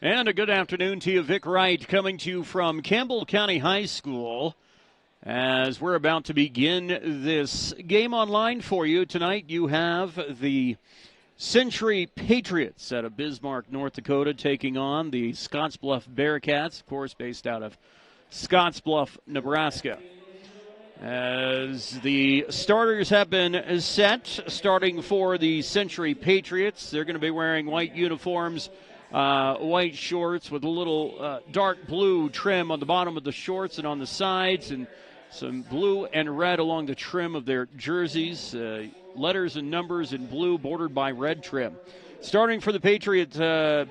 And a good afternoon to you, Vic Wright, coming to you from Campbell County High School. As we're about to begin this game online for you tonight, you have the Century Patriots out of Bismarck, North Dakota, taking on the Scottsbluff Bearcats, of course, based out of Scottsbluff, Nebraska. As the starters have been set, starting for the Century Patriots, they're going to be wearing white uniforms, white shorts with a little dark blue trim on the bottom of the shorts and on the sides, and some blue and red along the trim of their jerseys. Letters and numbers in blue bordered by red trim. Starting for the Patriots, Kaylee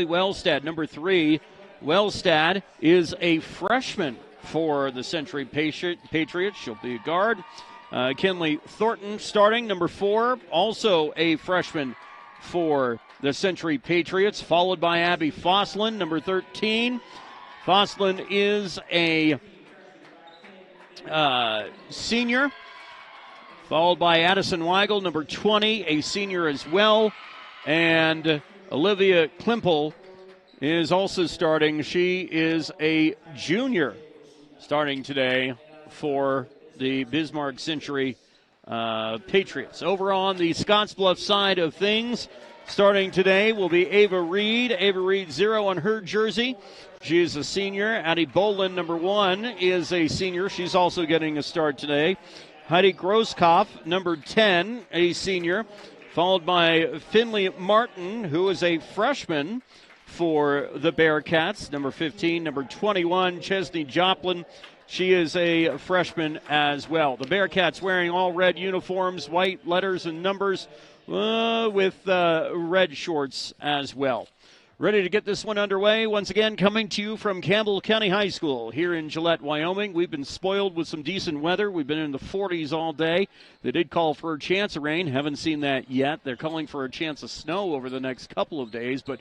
Wellstad, number 3. Wellstad is a freshman for the Century Patriots. She'll be a guard. Kinley Thornton starting, number 4, also a freshman for the Century Patriots, followed by Abby Foslin, number 13. Foslin is a senior, followed by Addison Weigel, number 20, a senior as well. And Olivia Klimple is also starting. She is a junior starting today for the Bismarck Century Patriots. Over on the Scottsbluff side of things, starting today will be Ava Reed. Ava Reed, 0 on her jersey. She is a senior. Addie Bolin, number 1, is a senior. She's also getting a start today. Heidi Grosskopf, number 10, a senior, followed by Finley Martin, who is a freshman for the Bearcats. Number 15, number 21, Chesney Joplin. She is a freshman as well. The Bearcats wearing all red uniforms, white letters and numbers, with red shorts as well. Ready to get this one underway. Once again, coming to you from Campbell County High School here in Gillette, Wyoming. We've been spoiled with some decent weather. We've been in the 40s all day. They did call for a chance of rain. Haven't seen that yet. They're calling for a chance of snow over the next couple of days. But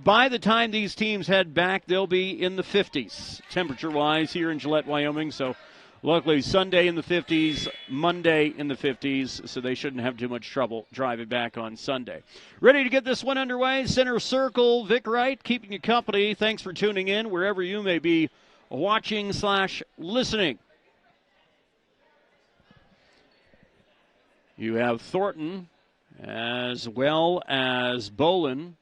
by the time these teams head back, they'll be in the 50s temperature-wise here in Gillette, Wyoming. So luckily, Sunday in the 50s, Monday in the 50s, so they shouldn't have too much trouble driving back on Sunday. Ready to get this one underway. Center circle, Vic Wright, keeping you company. Thanks for tuning in wherever you may be watching/listening. You have Thornton as well as Bolin.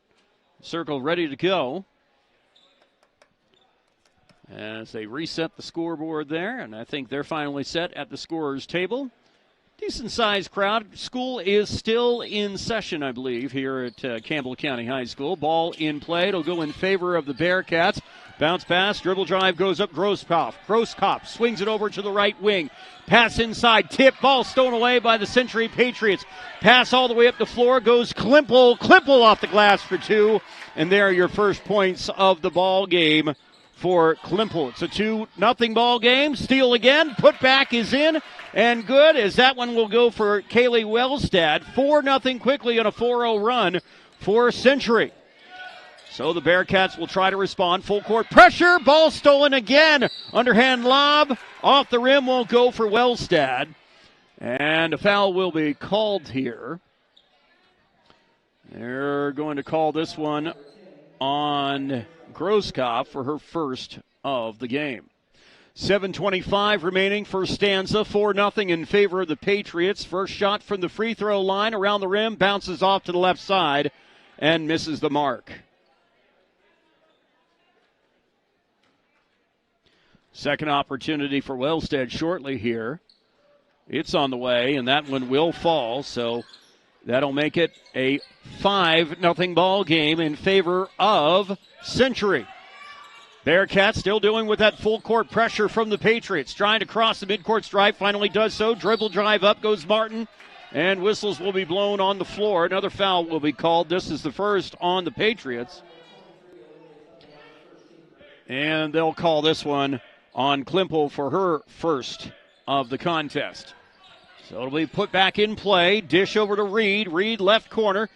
Circle ready to go as they reset the scoreboard there, and I think they're finally set at the scorer's table. Decent-sized crowd. School is still in session, I believe, here at Campbell County High School. Ball in play. It'll go in favor of the Bearcats. Bounce pass, dribble drive goes up. Grosskopf swings it over to the right wing. Pass inside, tip, ball stolen away by the Century Patriots. Pass all the way up the floor, goes Klimple off the glass for 2. And there are your first points of the ball game for Klimple. It's a 2-0 ball game. Steal again. Put back is in and good, as that one will go for Kaylee Wellstad. 4-0 quickly on a 4-0 run for Century. So the Bearcats will try to respond. Full court pressure. Ball stolen again. Underhand lob. Off the rim will go for Wellstad. And a foul will be called here. They're going to call this one on Grosskopf for her first of the game. 7:25 remaining, first stanza, 4-0 in favor of the Patriots. First shot from the free throw line around the rim, bounces off to the left side and misses the mark. Second opportunity for Wellstad shortly here. It's on the way, and that one will fall, so that'll make it a 5-0 ball game in favor of Century. Bearcats still doing with that full court pressure from the Patriots. Trying to cross the midcourt stripe, finally does so. Dribble drive up goes Martin, and whistles will be blown on the floor. Another foul will be called. This is the first on the Patriots. And they'll call this one on Klimple for her first of the contest. So it'll be put back in play. Dish over to Reed. Reed left corner.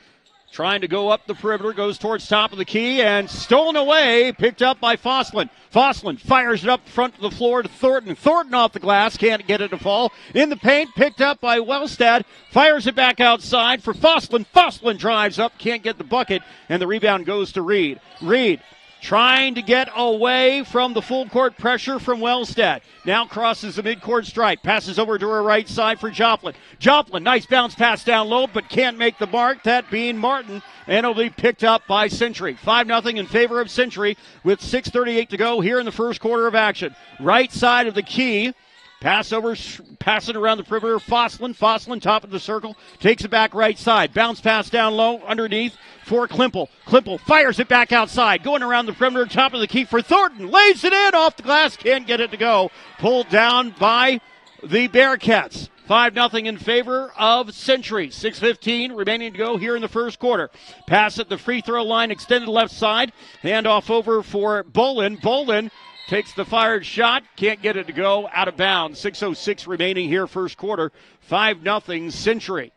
trying to go up the perimeter, goes towards top of the key, and stolen away, picked up by Fosslin. Fosslin fires it up front of the floor to Thornton. Thornton off the glass, can't get it to fall. In the paint, picked up by Wellstad, fires it back outside for Fosslin. Fosslin drives up, can't get the bucket, and the rebound goes to Reed. Reed trying to get away from the full court pressure from Wellstad. Now crosses the midcourt stripe. Passes over to her right side for Joplin. Joplin, nice bounce pass down low, but can't make the mark. That being Martin. And it'll be picked up by Century. 5-0 in favor of Century with 6:38 to go here in the first quarter of action. Right side of the key. Pass over, passing around the perimeter. Fosslin, top of the circle. Takes it back right side. Bounce pass down low underneath for Klimpel. Klimpel fires it back outside. Going around the perimeter, top of the key for Thornton. Lays it in off the glass. Can't get it to go. Pulled down by the Bearcats. 5-0 in favor of Century. 6:15 remaining to go here in the first quarter. Pass at the free throw line, extended left side. Hand off over for Bolin. Bolin takes the fired shot, can't get it to go, out of bounds. 6:06 remaining here, first quarter. 5-0 Century.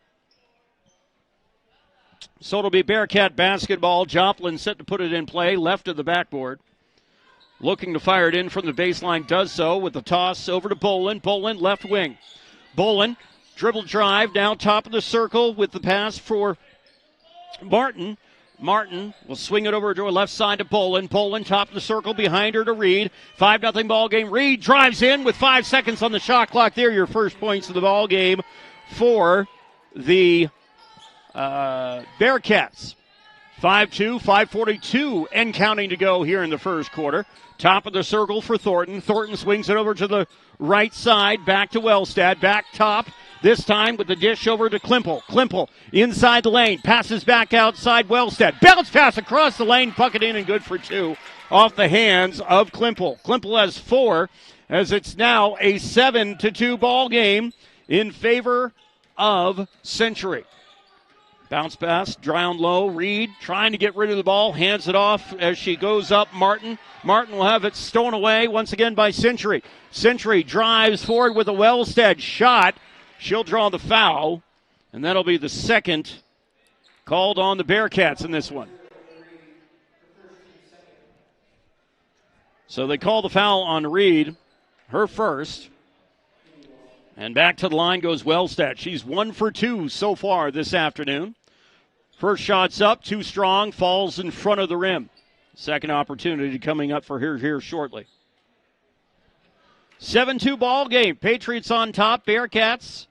So it'll be Bearcat basketball. Joplin set to put it in play, left of the backboard. Looking to fire it in from the baseline, does so with the toss over to Bolin. Bolin, left wing. Bolin, dribble drive, down top of the circle with the pass for Martin. Martin will swing it over to her left side to Bolin. Bolin, top of the circle, behind her to Reed. 5-0 ball game. Reed drives in with 5 seconds on the shot clock. There, your first points of the ball game for the Bearcats. 5-2, 5:42 and counting to go here in the first quarter. Top of the circle for Thornton. Thornton swings it over to the right side, back to Wellstad, back top. This time with the dish over to Klimpel. Klimpel inside the lane, passes back outside Wellstad. Bounce pass across the lane, bucket in and good for 2 off the hands of Klimpel. Klimpel has 4 as it's now a 7-2 ball game in favor of Century. Bounce pass, down low. Reed trying to get rid of the ball, hands it off as she goes up. Martin will have it stolen away once again by Century. Century drives forward with a Wellstad shot. She'll draw the foul, and that'll be the second called on the Bearcats in this one. So they call the foul on Reed, her first. And back to the line goes Wellstad. She's 1 for 2 so far this afternoon. First shot's up, too strong, falls in front of the rim. Second opportunity coming up for her here shortly. 7-2 ball game. Patriots on top. Bearcats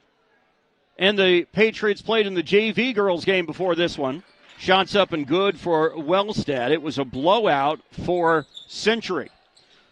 and the Patriots played in the JV girls game before this one. Shots up and good for Wellstad. It was a blowout for Century.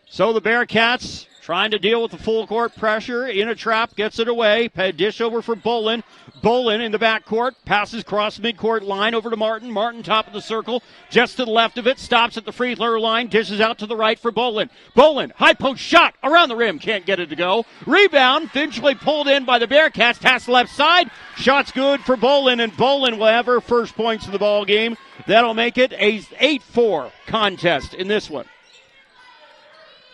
So the Bearcats trying to deal with the full court pressure. In a trap, gets it away. Dish over for Bolin. Bolin in the backcourt. Passes across midcourt line over to Martin. Martin top of the circle. Just to the left of it. Stops at the free throw line. Dishes out to the right for Bolin. Bolin, high post shot around the rim. Can't get it to go. Rebound, eventually pulled in by the Bearcats. Pass left side. Shot's good for Bolin, and Bolin will have her first points of the ball game. That'll make it a 8-4 contest in this one.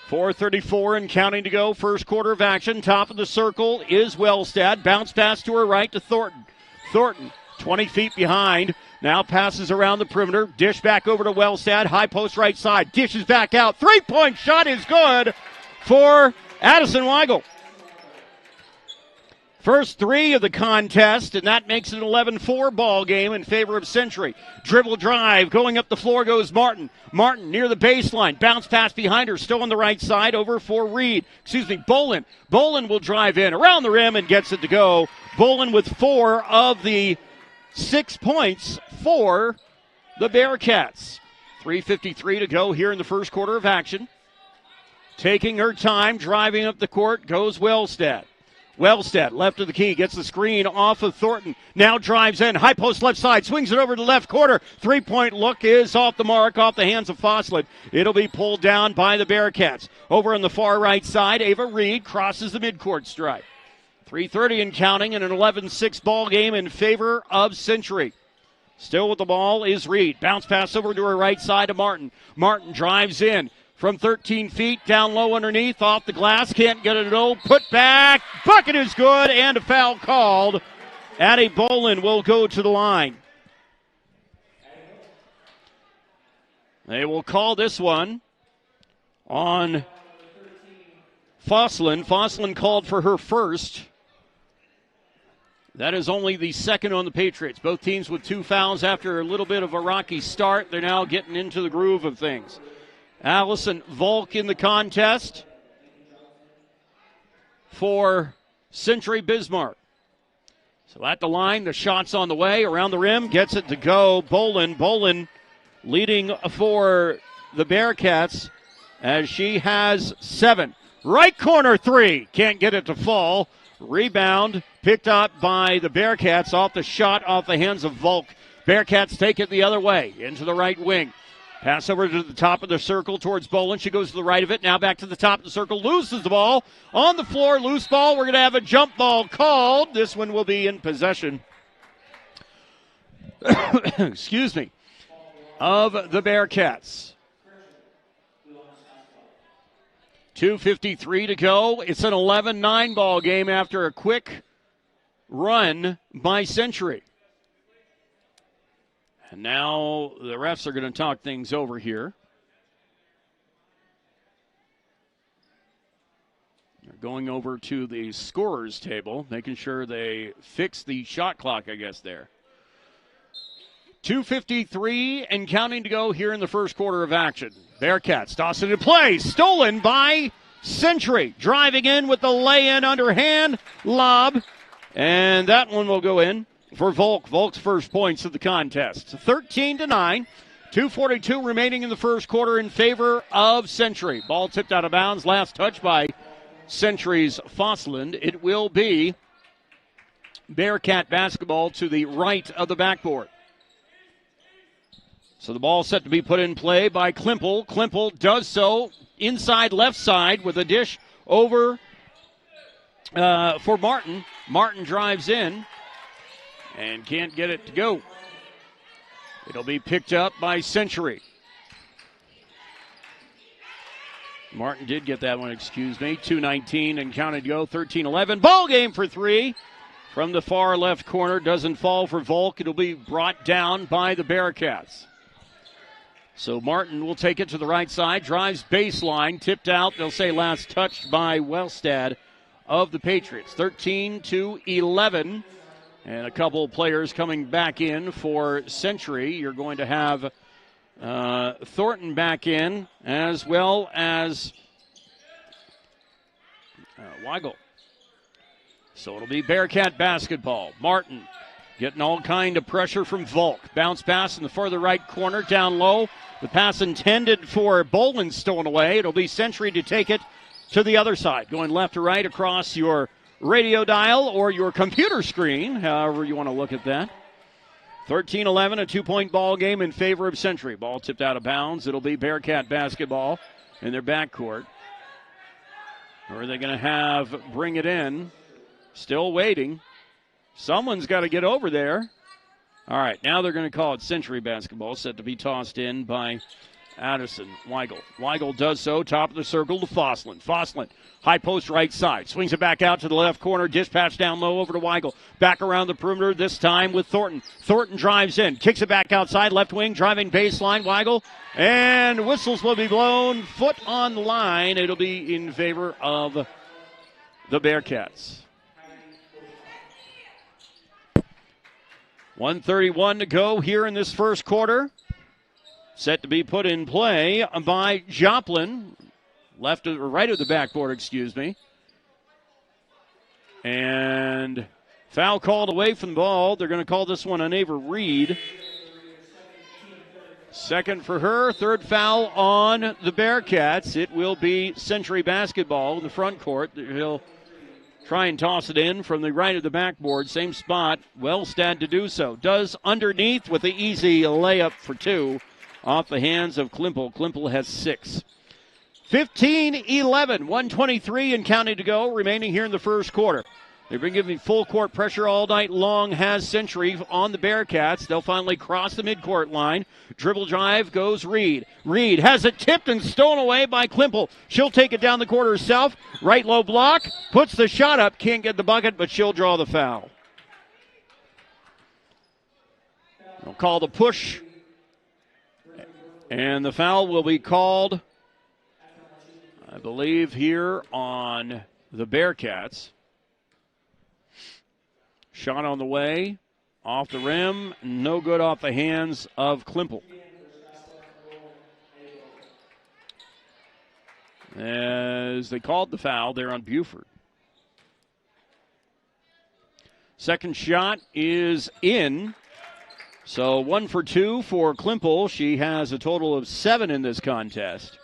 4:34 and counting to go. First quarter of action. Top of the circle is Wellstad. Bounce pass to her right to Thornton. Thornton, 20 feet behind. Now passes around the perimeter. Dish back over to Wellstad. High post right side. Dishes back out. 3-point shot is good for Addison Weigel. First 3 of the contest, and that makes it an 11-4 ball game in favor of Century. Dribble drive, going up the floor goes Martin. Martin near the baseline. Bounce pass behind her, still on the right side, over for Bolin. Bolin will drive in around the rim and gets it to go. Bolin with 4 of the 6 points for the Bearcats. 3:53 to go here in the first quarter of action. Taking her time, driving up the court, goes Wellstad. Wellstad, left of the key, gets the screen off of Thornton. Now drives in, high post left side, swings it over to the left corner. 3-point look is off the mark, off the hands of Fosslin. It'll be pulled down by the Bearcats. Over on the far right side, Ava Reed crosses the midcourt stripe. 3:30 and counting in an 11-6 ball game in favor of Century. Still with the ball is Reed. Bounce pass over to her right side to Martin. Martin drives in. From 13 feet, down low underneath, off the glass, can't get it at all. Put back, bucket is good, and a foul called. Addie Bolin will go to the line. They will call this one on Fosslin. Fosslin called for her first. That is only the second on the Patriots. Both teams with 2 fouls after a little bit of a rocky start. They're now getting into the groove of things. Allison Volk in the contest for Century Bismarck. So at the line, the shot's on the way, around the rim, gets it to go. Bolin leading for the Bearcats as she has 7. Right corner 3, can't get it to fall. Rebound picked up by the Bearcats off the shot off the hands of Volk. Bearcats take it the other way into the right wing. Pass over to the top of the circle towards Bolin. She goes to the right of it. Now back to the top of the circle. Loses the ball. On the floor, loose ball. We're going to have a jump ball called. This one will be in possession. Excuse me. Of the Bearcats. 2:53 to go. It's an 11-9 ball game after a quick run by Century. And now the refs are going to talk things over here. They're going over to the scorer's table, making sure they fix the shot clock, I guess, there. 2:53 and counting to go here in the first quarter of action. Bearcats toss it in play. Stolen by Century. Driving in with the lay-in underhand lob. And that one will go in for Volk. Volk's first points of the contest. 13-9. 2:42 remaining in the first quarter in favor of Century. Ball tipped out of bounds. Last touch by Century's Fosland. It will be Bearcat basketball to the right of the backboard. So the ball set to be put in play by Klimple. Klimple does so inside left side with a dish over for Martin. Martin drives in and can't get it to go. It'll be picked up by Century. Martin did get that one, excuse me. 2:19 and counted to go, 13-11. Ball game for 3 from the far left corner. Doesn't fall for Volk. It'll be brought down by the Bearcats. So Martin will take it to the right side, drives baseline, tipped out. They'll say last touched by Wellstad of the Patriots. 13-11. And a couple of players coming back in for Century. You're going to have Thornton back in as well as Weigel. So it'll be Bearcat basketball. Martin getting all kind of pressure from Volk. Bounce pass in the further right corner, down low. The pass intended for Bolin stolen away. It'll be Century to take it to the other side. Going left to right across your radio dial or your computer screen, however you want to look at that. 13-11, a 2-point ball game in favor of Century. Ball tipped out of bounds. It'll be Bearcat basketball in their backcourt. Or are they going to bring it in? Still waiting. Someone's got to get over there. All right, now they're going to call it Century basketball, set to be tossed in by Addison Weigel. Weigel does so, top of the circle to Fosland. Fosland, high post right side, swings it back out to the left corner, dispatch down low over to Weigel. Back around the perimeter, this time with Thornton. Thornton drives in, kicks it back outside, left wing, driving baseline, Weigel. And whistles will be blown, foot on the line. It'll be in favor of the Bearcats. 1:31 to go here in this first quarter. Set to be put in play by Joplin. Left or right of the backboard, excuse me. And foul called away from the ball. They're going to call this one on Ava Reed. Second for her. Third foul on the Bearcats. It will be Century basketball in the front court. He'll try and toss it in from the right of the backboard. Same spot. Wellstad to do so. Does underneath with the easy layup for 2 off the hands of Klimple. Klimple has 6. 15-11. 1:23 and counting to go. Remaining here in the first quarter. They've been giving full court pressure all night long, has Century on the Bearcats. They'll finally cross the midcourt line. Dribble drive goes Reed. Reed has it tipped and stolen away by Klimple. She'll take it down the court herself. Right low block, puts the shot up, can't get the bucket, but she'll draw the foul. They'll call the push And the foul will be called, I believe, here on the Bearcats. Shot on the way, off the rim, no good off the hands of Klimple. As they called the foul there on Buford. Second shot is in. So 1 for 2 for Klimple. She has a total of 7 in this contest.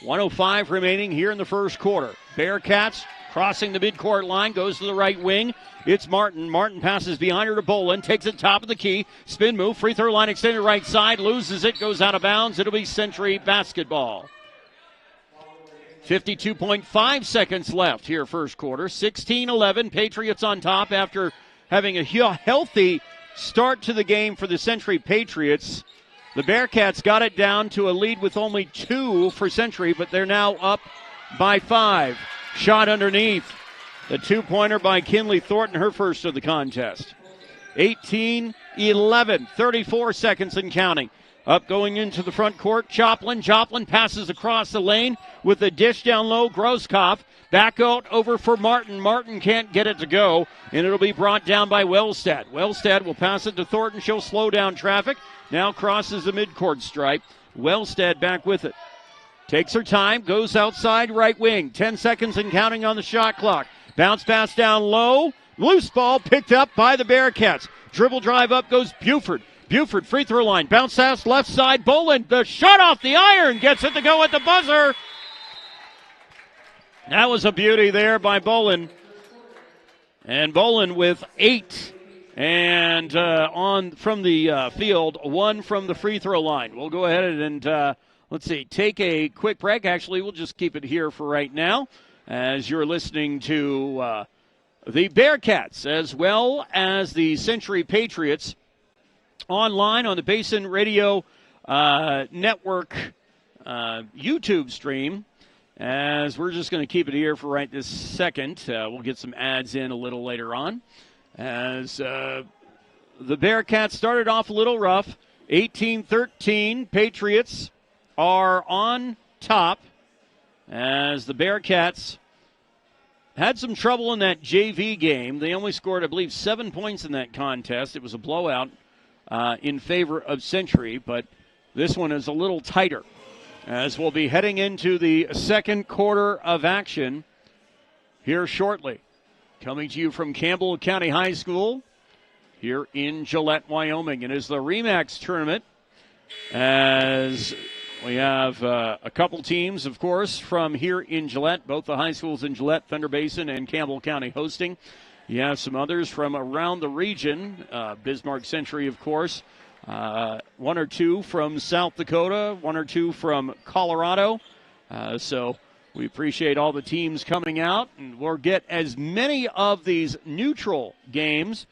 1:05 remaining here in the first quarter. Bearcats crossing the midcourt line, goes to the right wing. It's Martin. Martin passes behind her to Bolin, takes it top of the key. Spin move, free throw line extended right side, loses it, goes out of bounds. It'll be Century basketball. 52.5 seconds left here first quarter. 16-11, Patriots on top after having a healthy start to the game for the Century Patriots. The Bearcats got it down to a lead with only 2 for Century, but they're now up by 5. Shot underneath. The two-pointer by Kinley Thornton, her first of the contest. 18-11, 34 seconds and counting. Up going into the front court, Joplin. Joplin passes across the lane with a dish down low, Grosskopf. Back out over for Martin. Martin can't get it to go, and it'll be brought down by Wellstad. Wellstad will pass it to Thornton. She'll slow down traffic. Now crosses the midcourt stripe. Wellstad back with it. Takes her time, goes outside right wing. 10 seconds and counting on the shot clock. Bounce pass down low. Loose ball picked up by the Bearcats. Dribble drive up goes Buford. Buford, free throw line. Bounce pass left side. Bolin, the shot off the iron. Gets it to go at the buzzer. That was a beauty there by Bolin. And Bolin with 8. And on from the field, 1 from the free throw line. We'll go ahead and, let's see, take a quick break. Actually, we'll just keep it here for right now as you're listening to the Bearcats as well as the Century Patriots online on the Basin Radio Network YouTube stream. As we're just going to keep it here for right this second. We'll get some ads in a little later on. As the Bearcats started off a little rough. 18-13, Patriots are on top. As the Bearcats had some trouble in that JV game. They only scored, I believe, 7 points in that contest. It was a blowout in favor of Century, but this one is a little tighter. As we'll be heading into the second quarter of action here shortly. Coming to you from Campbell County High School here in Gillette, Wyoming. It is the REMAX tournament as we have a couple teams, of course, from here in Gillette. Both the high schools in Gillette, Thunder Basin, and Campbell County hosting. You have some others from around the region. Bismarck Century, of course. 1 or 2 from South Dakota, 1 or 2 from Colorado. So we appreciate all the teams coming out, and we'll get as many of these neutral games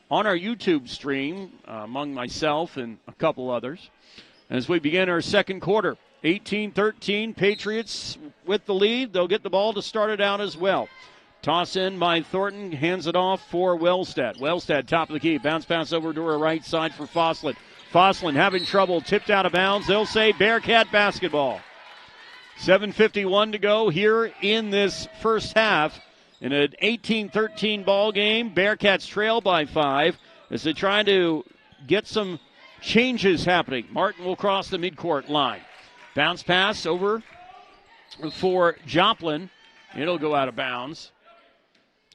on our YouTube stream, among myself and a couple others, as we begin our second quarter. 18-13, Patriots with the lead. They'll get the ball to start it out as well. Toss in by Thornton, hands it off for Wellstad. Wellstad, top of the key. Bounce pass over to her right side for Fosslin. Fosslin having trouble, tipped out of bounds. They'll say Bearcat basketball. 7:51 to go here in this first half. In an 18-13 ball game, Bearcats trail by 5 as they try to get some changes happening. Martin will cross the midcourt line. Bounce pass over for Joplin. It'll go out of bounds.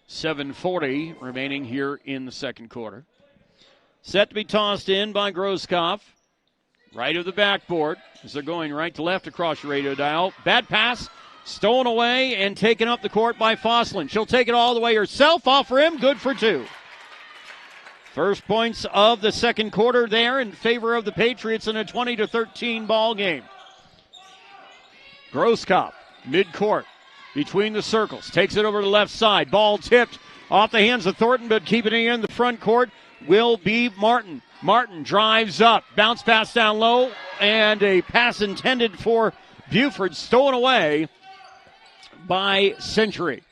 7:40 remaining here in the second quarter. Set to be tossed in by Grosskopf. Right of the backboard as they're going right to left across your radio dial. Bad pass, stolen away and taken up the court by Fosslin. She'll take it all the way herself, off rim, good for 2. First points of the second quarter there in favor of the Patriots in a 20-13 ball game. Grosskopf, midcourt, between the circles, takes it over to the left side. Ball tipped off the hands of Thornton, but keeping it in the front court will be Martin. Martin drives up, bounce pass down low, and a pass intended for Buford, stolen away by Century.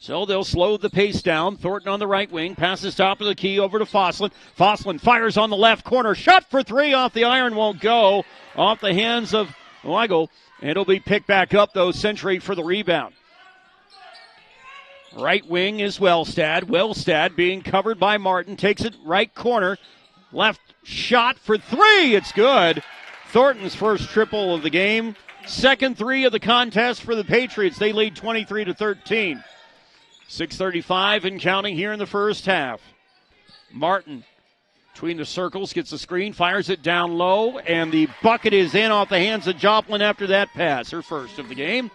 So they'll slow the pace down. Thornton on the right wing. Passes top of the key over to Fosslin. Fosslin fires on the left corner. Shot for three off the iron. Won't go. Off the hands of Weigel. It'll be picked back up, though. Century for the rebound. Right wing is Wellstad. Wellstad being covered by Martin. Takes it right corner. Left shot for three. It's good. Thornton's first triple of the game. Second three of the contest for the Patriots. They lead 23-13. 6:35 and counting here in the first half. Martin between the circles, gets the screen, fires it down low, and the bucket is in off the hands of Joplin after that pass. Her first of the game.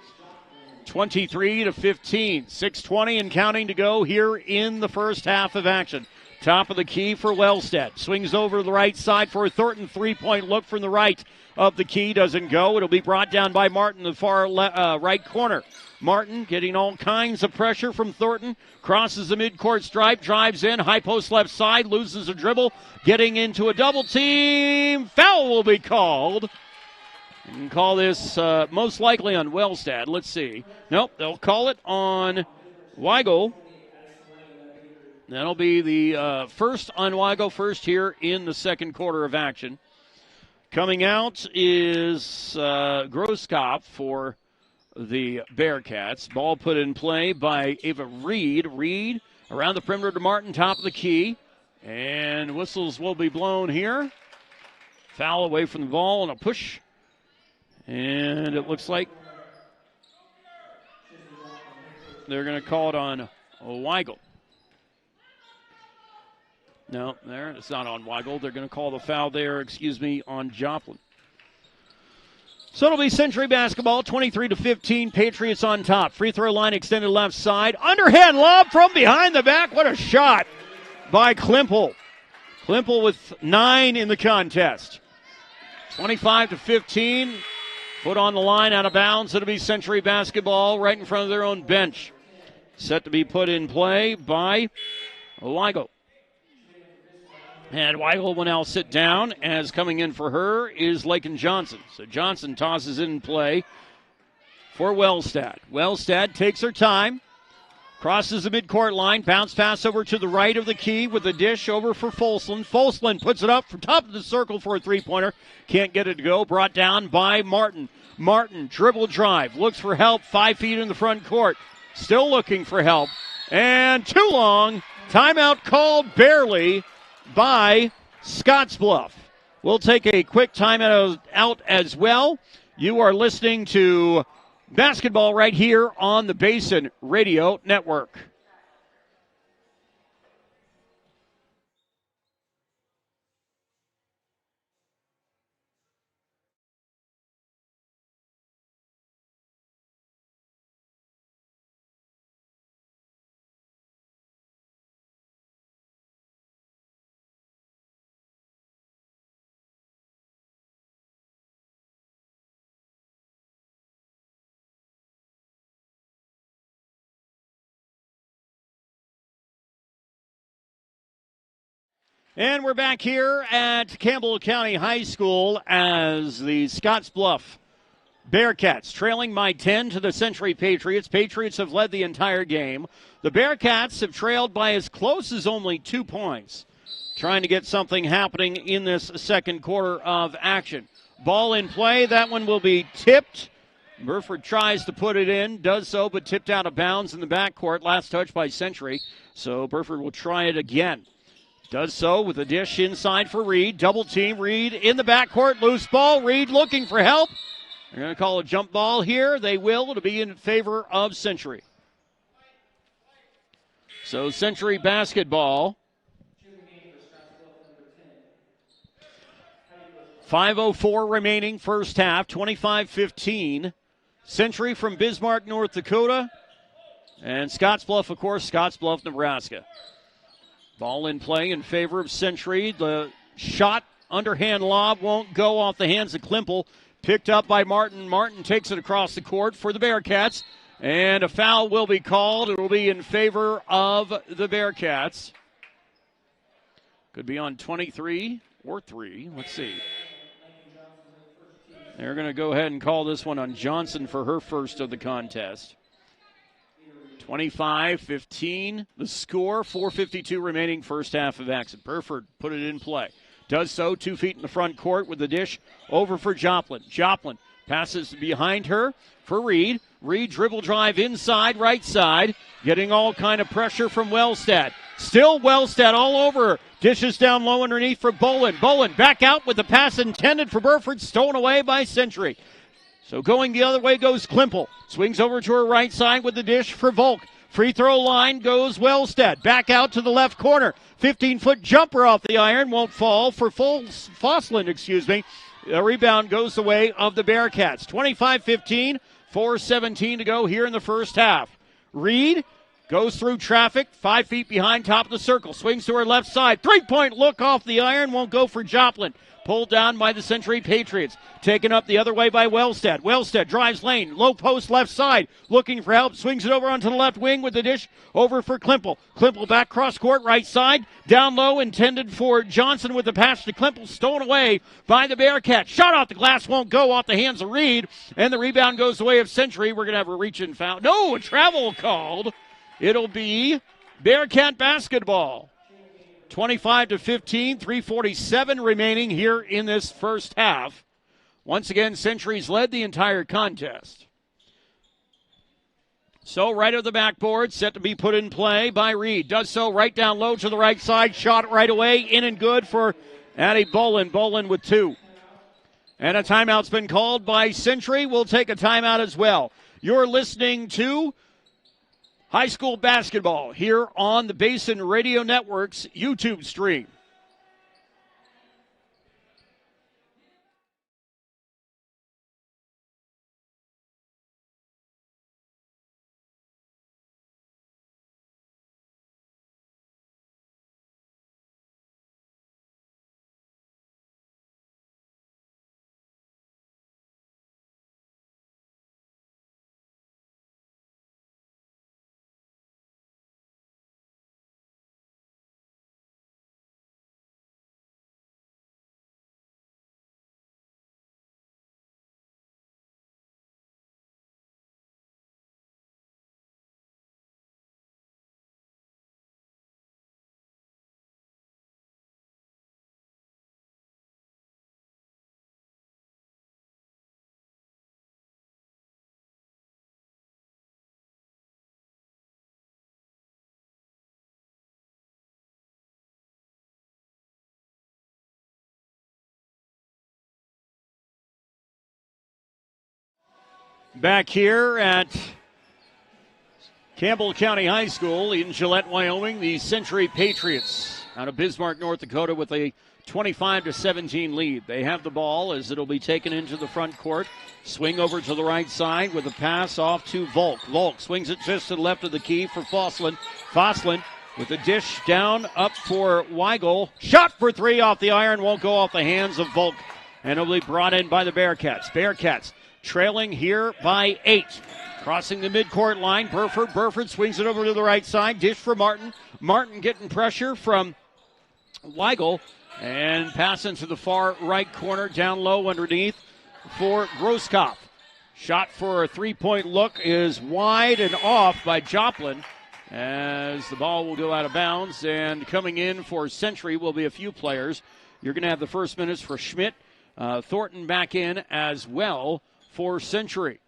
23-15. 6:20 and counting to go here in the first half of action. Top of the key for Wellstead. Swings over to the right side for a Thornton three-point look from the right of the key. Doesn't go. It'll be brought down by Martin, the far right corner. Martin getting all kinds of pressure from Thornton. Crosses the midcourt stripe, drives in, high post left side, loses a dribble. Getting into a double team. Foul will be called. You can call this most likely on Wellstad. Let's see. Nope, they'll call it on Weigel. That'll be the first on Weigel, first here in the second quarter of action. Coming out is Groskopf for the Bearcats. Ball put in play by Ava Reed. Reed around the perimeter to Martin, top of the key. And whistles will be blown here. Foul away from the ball and a push. And it looks like they're going to call it on Weigel. No, there, it's not on Weigel. They're going to call the foul there, on Joplin. So it'll be Century basketball, 23-15, Patriots on top. Free throw line extended left side. Underhand lob from behind the back. What a shot by Klimpel. Klimpel with 9 in the contest. 25-15. Foot on the line, out of bounds. It'll be Century basketball right in front of their own bench. Set to be put in play by Weigel. And Weigel will now sit down, as coming in for her is Lakin Johnson. So Johnson tosses it in play for Wellstad. Wellstad takes her time, crosses the midcourt line, bounce pass over to the right of the key with a dish over for Folslin. Folslin puts it up from top of the circle for a three-pointer. Can't get it to go. Brought down by Martin. Martin, dribble drive, looks for help, 5 feet in the front court. Still looking for help. And too long. Timeout called barely by Scottsbluff. We'll take a quick timeout out as well. You are listening to basketball right here on the Basin Radio Network. And we're back here at Campbell County High School as the Scottsbluff Bearcats trailing by 10 to the Century Patriots. Patriots have led the entire game. The Bearcats have trailed by as close as only 2 points. Trying to get something happening in this second quarter of action. Ball in play. That one will be tipped. Burford tries to put it in, does so, but tipped out of bounds in the backcourt. Last touch by Century. So Burford will try it again. Does so with a dish inside for Reed. Double team. Reed in the backcourt. Loose ball. Reed looking for help. They're going to call a jump ball here. They will. It'll be in favor of Century. So Century basketball. 5:04 remaining first half. 25-15. Century from Bismarck, North Dakota. And Scottsbluff, of course, Scottsbluff, Nebraska. Ball in play in favor of Century. The shot, underhand lob, won't go off the hands of Klimpel. Picked up by Martin. Martin takes it across the court for the Bearcats. And a foul will be called. It will be in favor of the Bearcats. Could be on 23 or 3. Let's see. They're going to go ahead and call this one on Johnson for her first of the contest. 25-15, the score, 4:52 remaining first half of action. Burford put it in play. Does so, 2 feet in the front court with the dish over for Joplin. Joplin passes behind her for Reed. Reed dribble drive inside, right side, getting all kind of pressure from Wellstead. Still Wellstead all over her. Dishes down low underneath for Bolin. Bolin back out with the pass intended for Burford, stolen away by Century. So going the other way goes Klimpel. Swings over to her right side with the dish for Volk. Free throw line goes Wellstead. Back out to the left corner. 15-foot jumper off the iron. Won't fall for Fossland, The rebound goes the way of the Bearcats. 25-15, 4:17 to go here in the first half. Reed goes through traffic, 5 feet behind, top of the circle. Swings to her left side. Three-point look off the iron. Won't go for Joplin. Pulled down by the Century Patriots. Taken up the other way by Wellstead. Wellstead drives lane. Low post left side. Looking for help. Swings it over onto the left wing with the dish over for Klimpel. Klimpel back cross court right side. Down low intended for Johnson with the pass to Klimpel. Stolen away by the Bearcats. Shot off the glass. Won't go off the hands of Reed. And the rebound goes the way of Century. We're going to have a reach-in foul. No, a travel called. It'll be Bearcat basketball. 25-15, 3:47 remaining here in this first half. Once again, Century's led the entire contest. So right of the backboard, set to be put in play by Reed. Does so right down low to the right side. Shot right away, in and good for Addie Bolin. Bolin with 2. And a timeout's been called by Century. We'll take a timeout as well. You're listening to high school basketball here on the Basin Radio Network's YouTube stream. Back here at Campbell County High School in Gillette, Wyoming, the Century Patriots out of Bismarck, North Dakota with a 25-17 lead. They have the ball as it'll be taken into the front court. Swing over to the right side with a pass off to Volk. Volk swings it just to the left of the key for Fossland. Fossland with a dish down up for Weigel. Shot for 3 off the iron. Won't go off the hands of Volk. And it'll be brought in by the Bearcats. Bearcats trailing here by 8. Crossing the midcourt line, Burford swings it over to the right side. Dish for Martin. Martin getting pressure from Weigel. And pass into the far right corner, down low underneath for Grosskopf. Shot for a three-point look is wide and off by Joplin as the ball will go out of bounds. And coming in for Century will be a few players. You're going to have the first minutes for Schmidt. Thornton back in as well for Century.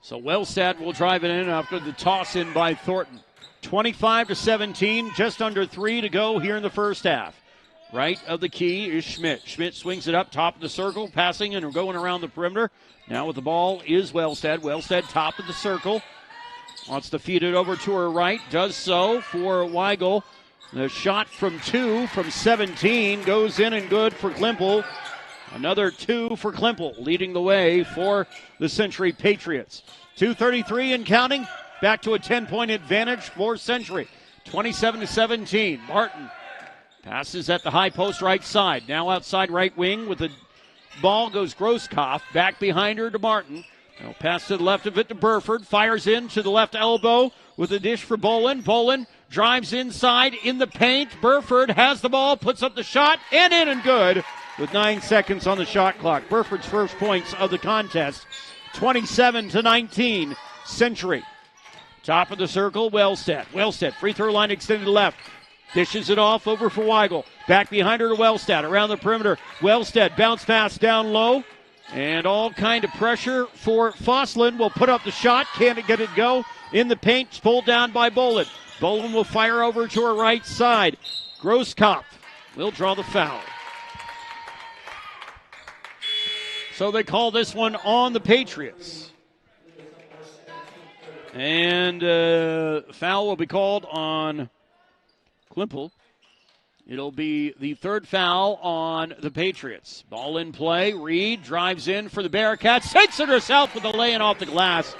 So Wellstead will drive it in after the toss in by Thornton. 25-17, just under 3 to go here in the first half. Right of the key is Schmidt. Schmidt swings it up top of the circle, passing and going around the perimeter. Now with the ball is Wellstead. Wellstead top of the circle. Wants to feed it over to her right. Does so for Weigel. The shot from 2 from 17 goes in and good for Klimpel. Another 2 for Klimpel, leading the way for the Century Patriots. 2:33 and counting. Back to a 10-point advantage for Century. 27-17. Martin passes at the high post right side. Now outside right wing with the ball goes Grosskopf. Back behind her to Martin. They'll pass to the left of it to Burford. Fires in to the left elbow with a dish for Bolin. Bolin drives inside in the paint. Burford has the ball, puts up the shot, and in and good with 9 seconds on the shot clock. Burford's first points of the contest. 27-19, Century. Top of the circle, Wellstead. Wellstead, free throw line extended left. Dishes it off over for Weigel. Back behind her to Wellstead. Around the perimeter, Wellstead bounce pass down low. And all kind of pressure for Foslin. Will put up the shot. Can't get it go. In the paint, pulled down by Bolin. Bolin will fire over to her right side. Grosskopf will draw the foul. So they call this one on the Patriots. And foul will be called on Klimpel. It'll be the third foul on the Patriots. Ball in play. Reed drives in for the Bearcats. Takes it herself with a lay-in off the glass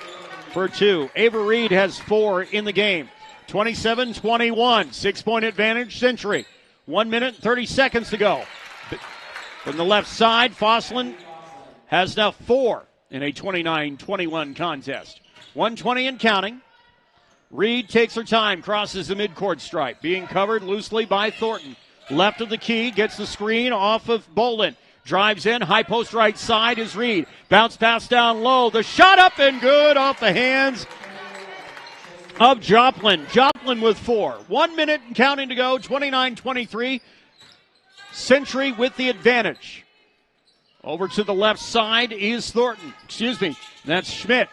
for two. Ava Reed has 4 in the game. 27-21. 6-point advantage, Century. 1 minute and 30 seconds to go. From the left side, Foslin has now 4 in a 29-21 contest. 120 and counting. Reed takes her time, crosses the midcourt stripe, being covered loosely by Thornton. Left of the key, gets the screen off of Bolin. Drives in, high post right side is Reed. Bounce pass down low. The shot up and good off the hands of Joplin. Joplin with 4. 1 minute and counting to go, 29-23. Century with the advantage. Over to the left side is Thornton. That's Schmidt.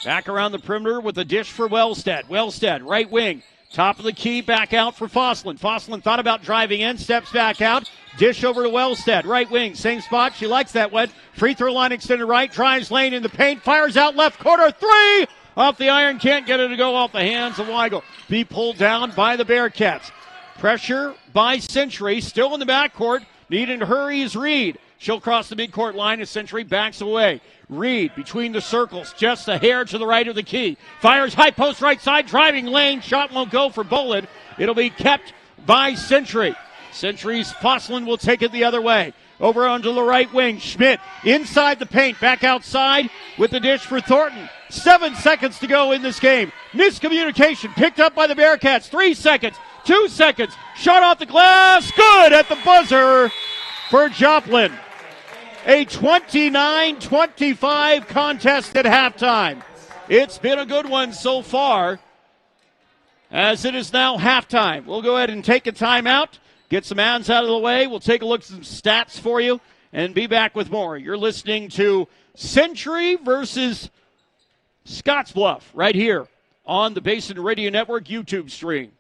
Back around the perimeter with a dish for Wellstead. Wellstead, right wing. Top of the key, back out for Foslin. Foslin thought about driving in, steps back out. Dish over to Wellstead, right wing. Same spot, she likes that one. Free throw line extended right, drives lane in the paint, fires out left corner, 3! Off the iron, can't get it to go off the hands of Weigel. Be pulled down by the Bearcats. Pressure by Century, still in the backcourt. Needing to hurry is Reed. She'll cross the midcourt line as Century backs away. Reed between the circles, just a hair to the right of the key. Fires high post right side, driving lane. Shot won't go for Bolin. It'll be kept by Century. Century's Foslin will take it the other way. Over onto the right wing. Schmidt inside the paint, back outside with the dish for Thornton. 7 seconds to go in this game. Miscommunication picked up by the Bearcats. 3 seconds, 2 seconds. Shot off the glass. Good at the buzzer for Joplin. A 29-25 contest at halftime. It's been a good one so far, as it is now halftime. We'll go ahead and take a timeout, get some hands out of the way. We'll take a look at some stats for you and be back with more. You're listening to Century versus Scottsbluff right here on the Basin Radio Network YouTube stream.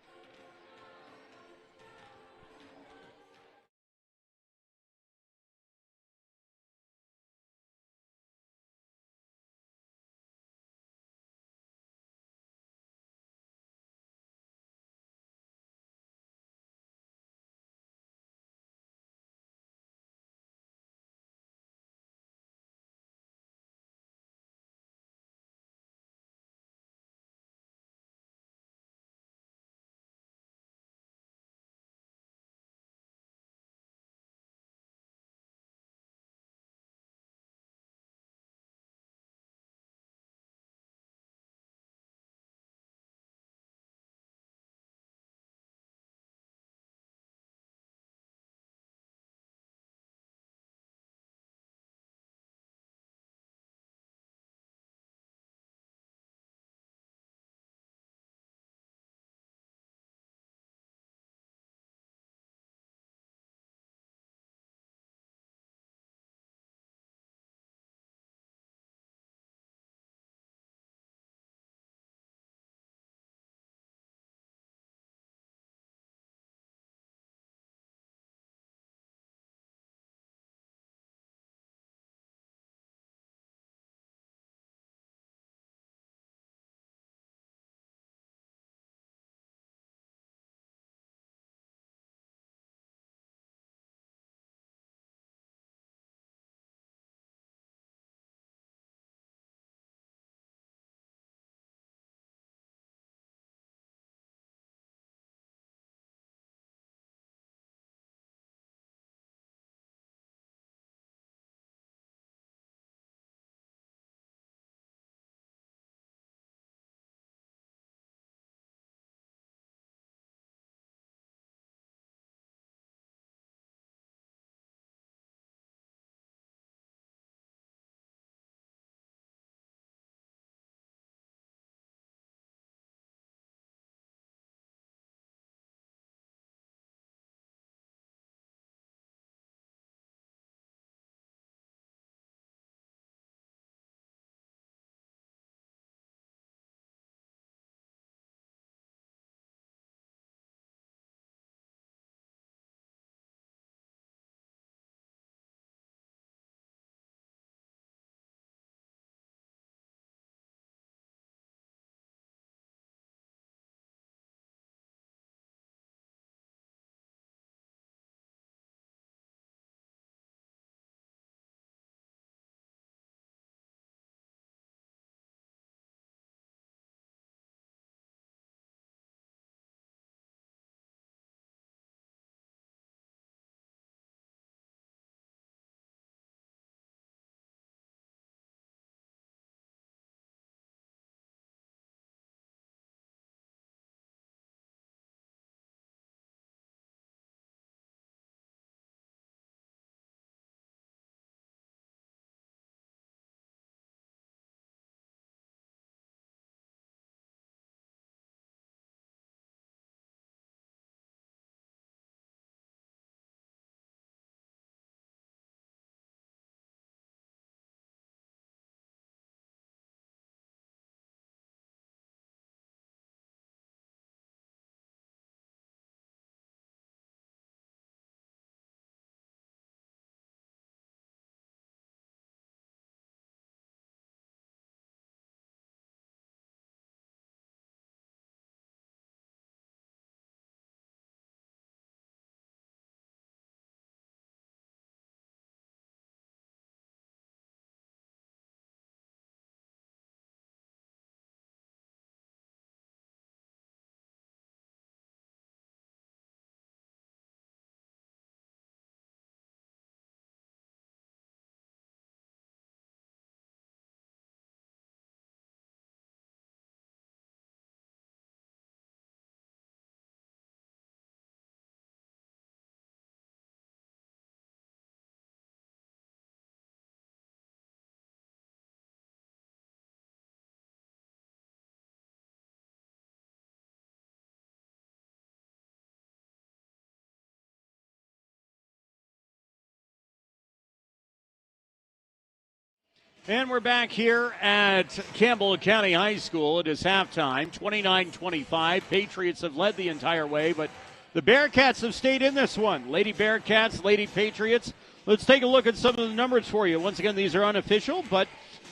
And we're back here at Campbell County High School. It is halftime, 29-25. Patriots have led the entire way, but the Bearcats have stayed in this one. Lady Bearcats, Lady Patriots. Let's take a look at some of the numbers for you. Once again, these are unofficial, but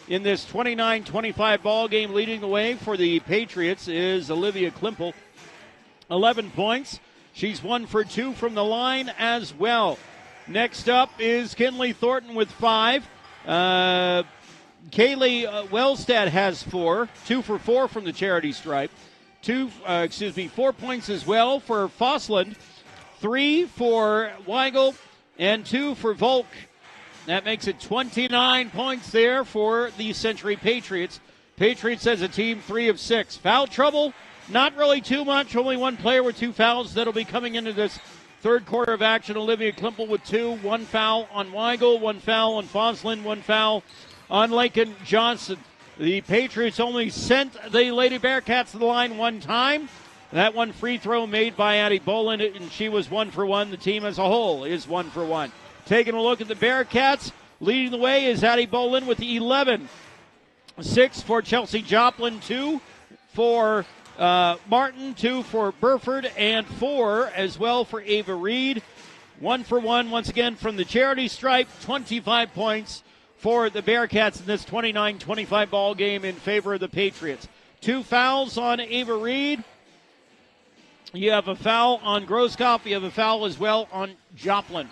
in this 29-25 ball game, leading the way for the Patriots is Olivia Klimpel, 11 points. She's 1 for 2 from the line as well. Next up is Kinley Thornton with 5. Kaylee Wellstad has 4, 2 for 4 from the charity stripe. 4 points as well for Fossland, 3 for Weigel, and 2 for Volk. That makes it 29 points there for the Century Patriots. Patriots as a team, 3 of 6. Foul trouble, not really too much. Only one player with 2 fouls that'll be coming into this third quarter of action. Olivia Klimpel with 2. 1 foul on Weigel, 1 foul on Fossland, 1 foul on Lincoln Johnson. The Patriots only sent the Lady Bearcats to the line 1 time. That one free throw made by Addie Boland, and she was 1 for 1. The team as a whole is 1 for 1. Taking a look at the Bearcats, leading the way is Addie Boland with 11. 6 for Chelsea Joplin, 2 for Martin, 2 for Burford, and 4 as well for Ava Reed. 1 for 1 once again from the charity stripe. 25 points for the Bearcats in this 29-25 ball game in favor of the Patriots. 2 fouls on Ava Reed. You have a foul on Groskopf. You have a foul as well on Joplin.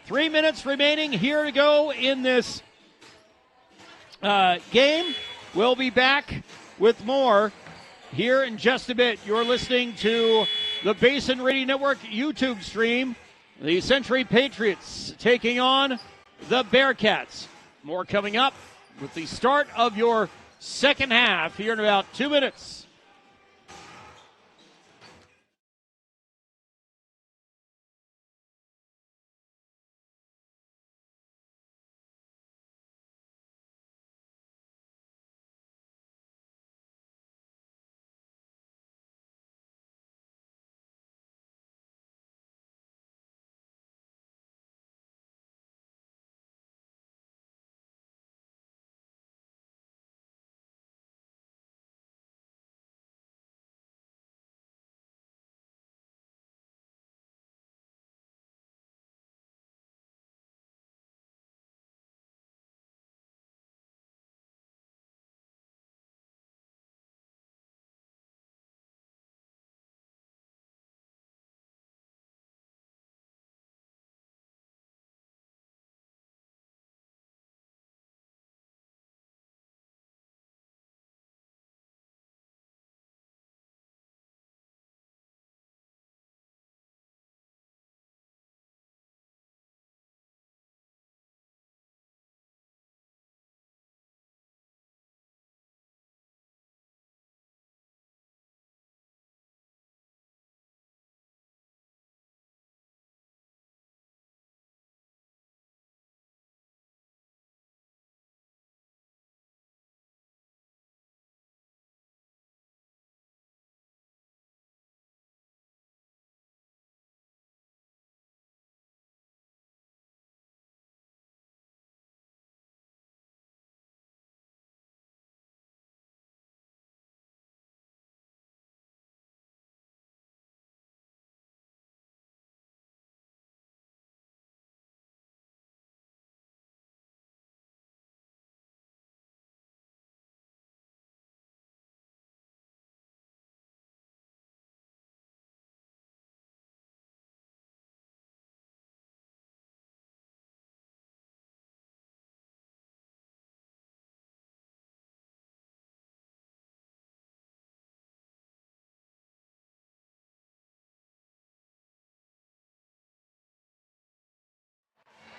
3 minutes remaining here to go in this game. We'll be back with more here in just a bit. You're listening to the Basin Radio Network YouTube stream. The Century Patriots taking on the Bearcats. More coming up with the start of your second half here in about 2 minutes.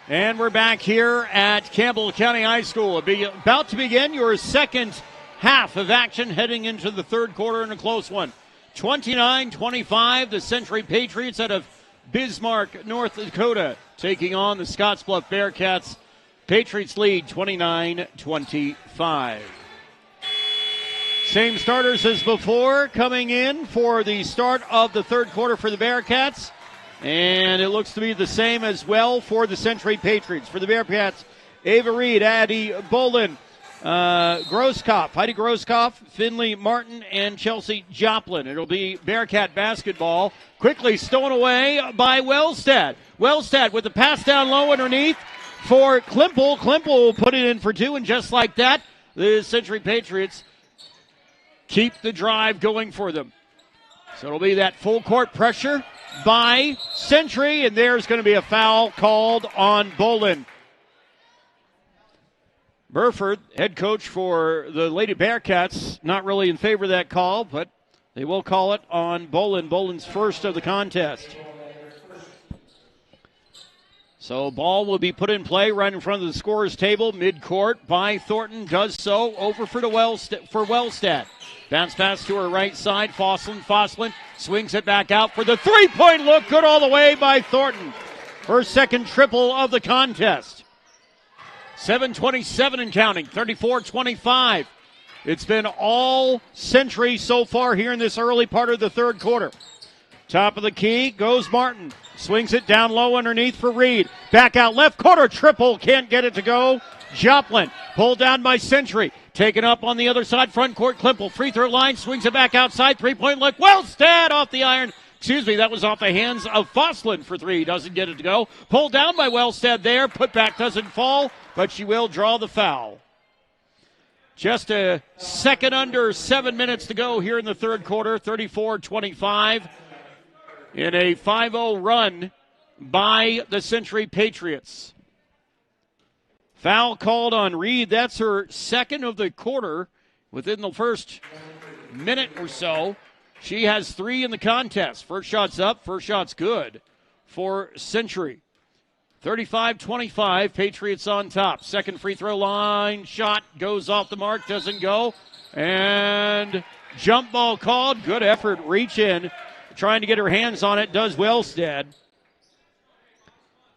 And we're back here at Campbell County High School. About to begin your second half of action heading into the third quarter in a close one. 29-25, the Century Patriots out of Bismarck, North Dakota, taking on the Scottsbluff Bearcats. Patriots lead 29-25. Same starters as before coming in for the start of the third quarter for the Bearcats. And it looks to be the same as well for the Century Patriots. For the Bearcats, Ava Reed, Addie Bolin, Heidi Grosskopf, Finley Martin, and Chelsea Joplin. It'll be Bearcat basketball. Quickly stolen away by Wellstead. Wellstead with the pass down low underneath for Klimpel. Klimpel will put it in for two, and just like that, the Century Patriots keep the drive going for them. So it'll be that full court pressure by Century, and there's going to be a foul called on Bolin. Burford, head coach for the Lady Bearcats, not really in favor of that call, but they will call it on Bolin. Bolin's first of the contest. So ball will be put in play right in front of the scorer's table, mid-court by Thornton. Does so over for Wellstead. Bounce pass to her right side. Fosslin swings it back out for the three-point look. Good all the way by Thornton. Her second triple of the contest. 7:27 and counting, 34-25. It's been all Century so far here in this early part of the third quarter. Top of the key goes Martin. Swings it down low underneath for Reed. Back out left corner, triple, can't get it to go. Joplin pulled down by Century. Taken up on the other side, front court, Klimpel. Free throw line, swings it back outside, three-point look. Wellstead off the iron. That was off the hands of Fosslin for three. Doesn't get it to go. Pulled down by Wellstead there. Put back doesn't fall, but she will draw the foul. Just a second under 7 minutes to go here in the third quarter, 34-25. In a 5-0 run by the Century Patriots. Foul called on Reed. That's her second of the quarter within the first minute or so. She has three in the contest. First shot's up, first shot's good for Century. 35-25, Patriots on top. Second free throw line shot goes off the mark, doesn't go. And jump ball called. Good effort, reach in. Trying to get her hands on it, does Wellstead.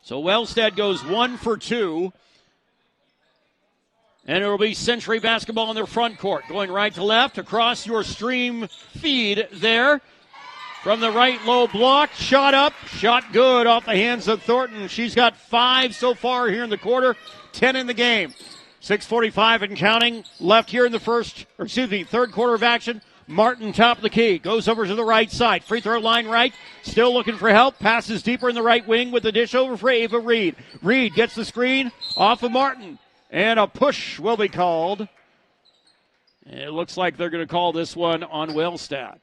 So Wellstead goes 1 for 2. And it will be Century basketball in their front court. Going right to left across your stream feed there. From the right low block, shot up, shot good off the hands of Thornton. She's got 5 so far here in the quarter, 10 in the game. 6:45 and counting left here in the third quarter of action. Martin, top of the key, goes over to the right side. Free throw line right, still looking for help. Passes deeper in the right wing with the dish over for Ava Reed. Reed gets the screen off of Martin. And a push will be called. It looks like they're going to call this one on Wellstead.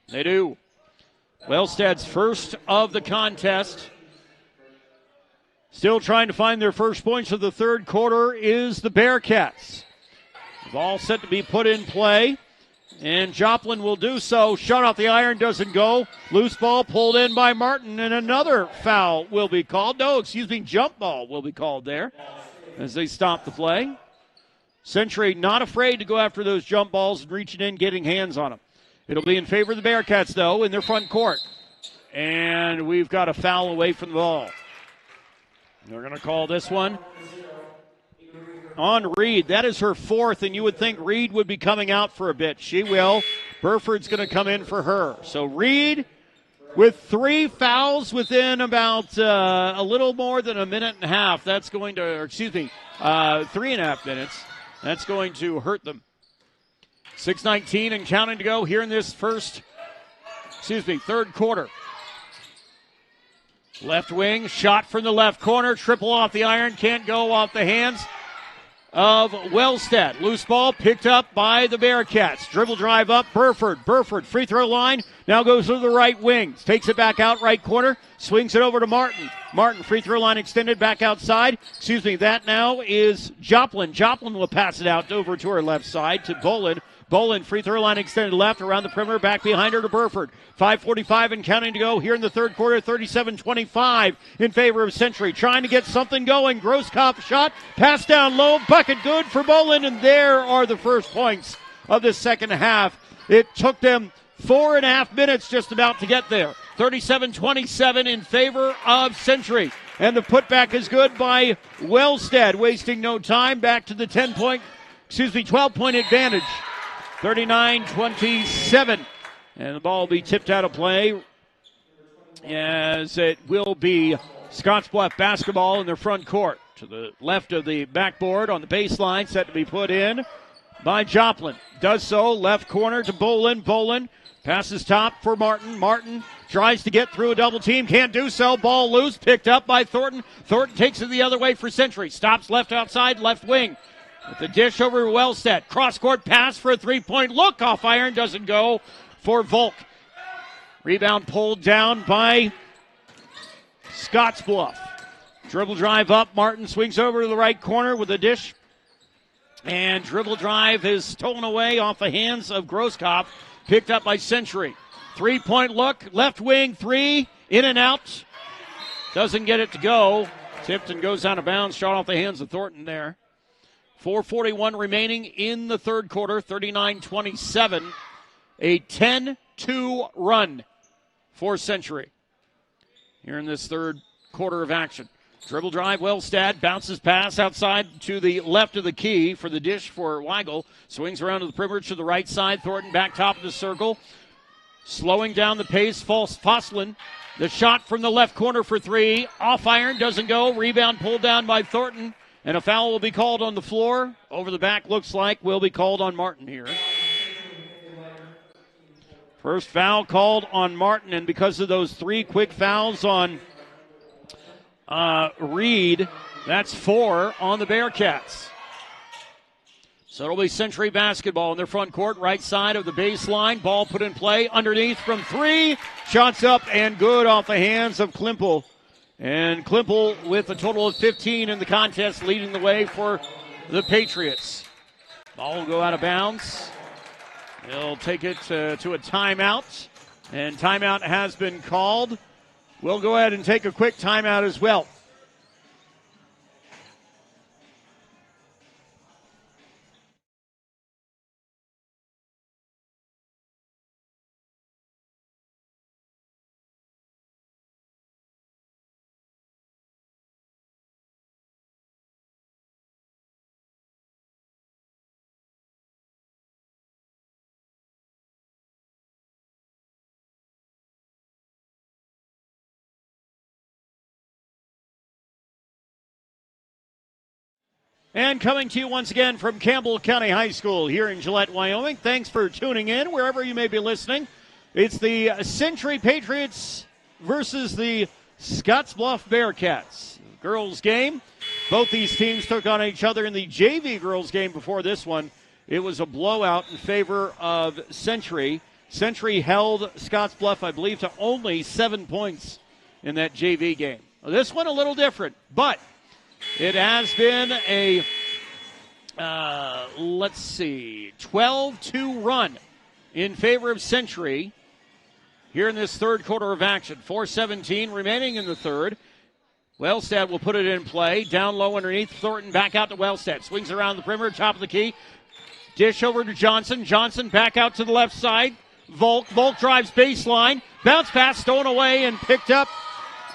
They do. Wellstead's first of the contest. Still trying to find their first points of the third quarter is the Bearcats. Ball set to be put in play. And Joplin will do so. Shot off the iron, doesn't go. Loose ball pulled in by Martin, and another foul will be called. Jump ball will be called there as they stop the play. Century not afraid to go after those jump balls and reaching in, getting hands on them. It'll be in favor of the Bearcats, though, in their front court. And we've got a foul away from the ball. They're going to call this one on Reed. That is her fourth, and you would think Reed would be coming out for a bit. She will. Burford's going to come in for her. So Reed with 3 fouls within about a little more than a minute and a half. That's going to, 3.5 minutes. That's going to hurt them. 6:19 and counting to go here in this third quarter. Left wing, shot from the left corner, triple off the iron, can't go off the hands of Wellstead. Loose ball picked up by the Bearcats. Dribble drive up, Burford, free throw line, now goes to the right wing. Takes it back out, right corner, swings it over to Martin. Martin, free throw line extended back outside. That now is Joplin. Joplin will pass it out over to her left side to Bolin. Bolin, free throw line extended left, around the perimeter, back behind her to Burford. 5:45 and counting to go here in the third quarter, 37-25 in favor of Century. Trying to get something going. Grosskopf shot, pass down low, bucket good for Bolin, and there are the first points of the second half. It took them 4.5 minutes just about to get there. 37-27 in favor of Century. And the putback is good by Wellstead, wasting no time. Back to the 12-point advantage. 39-27. And the ball will be tipped out of play as it will be Scottsbluff basketball in their front court. to the left of the backboard on the baseline, set to be put in by Joplin. Does so, left corner to Bolin. Bolin passes top for Martin. Martin tries to get through a double team, can't do so. Ball loose, picked up by Thornton. Thornton takes it the other way for Century. Stops left outside, left wing. With the dish over to Wellstead. Cross-court pass for a three-point look. Off iron, doesn't go for Volk. Rebound pulled down by Scottsbluff. Dribble drive up. Martin swings over to the right corner with a dish. And dribble drive is stolen away off the hands of Grosskopf. Picked up by Century. Three-point look. Left wing, three. In and out. Doesn't get it to go. Tipped and goes out of bounds. Shot off the hands of Thornton there. 4:41 remaining in the third quarter. 39-27. A 10-2 run for Century here in this third quarter of action. Dribble drive, Wellstad bounces pass outside to the left of the key for the dish for Weigel. Swings around to the perimeter to the right side. Thornton back top of the circle. Slowing down the pace, Fosslin. The shot from the left corner for three. Off iron, doesn't go. Rebound pulled down by Thornton. And a foul will be called on the floor. Over the back, looks like, will be called on Martin here. First foul called on Martin, and because of those three quick fouls on Reed, that's 4 on the Bearcats. So it'll be Century basketball in their front court, right side of the baseline. Ball put in play underneath from 3. Shots up and good off the hands of Klimpel. And Klimpel with a total of 15 in the contest, leading the way for the Patriots. Ball will go out of bounds. He'll take it to a timeout, and timeout has been called. We'll go ahead and take a quick timeout as well. And coming to you once again from Campbell County High School here in Gillette, Wyoming. Thanks for tuning in wherever you may be listening. It's the Century Patriots versus the Scottsbluff Bearcats. Girls game. Both these teams took on each other in the JV girls game before this one. It was a blowout in favor of Century. Century held Scottsbluff, I believe, to only 7 points in that JV game. This one a little different, but it has been a, 12-2 run in favor of Century here in this third quarter of action. 4:17 remaining in the third. Wellstad will put it in play. Down low underneath. Thornton back out to Wellstad. Swings around the perimeter, top of the key. Dish over to Johnson. Johnson back out to the left side. Volk. Volk drives baseline. Bounce pass stolen away and picked up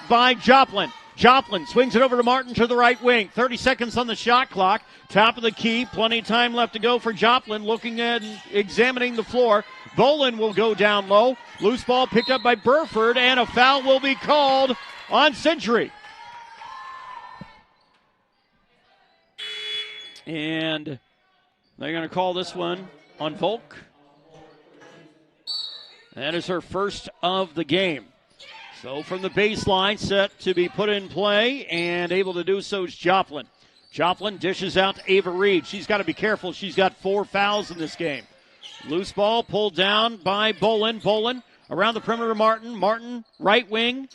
by Joplin. Joplin swings it over to Martin to the right wing. 30 seconds on the shot clock. Top of the key. Plenty of time left to go for Joplin. Looking at and examining the floor. Bolin will go down low. Loose ball picked up by Burford, and a foul will be called on Century. And they're going to call this one on Volk. That is her first of the game. So from the baseline, set to be put in play, and able to do so is Joplin. Joplin dishes out to Ava Reed. She's got to be careful. She's got 4 fouls in this game. Loose ball pulled down by Bolin. Bolin around the perimeter, Martin. Martin, right wing.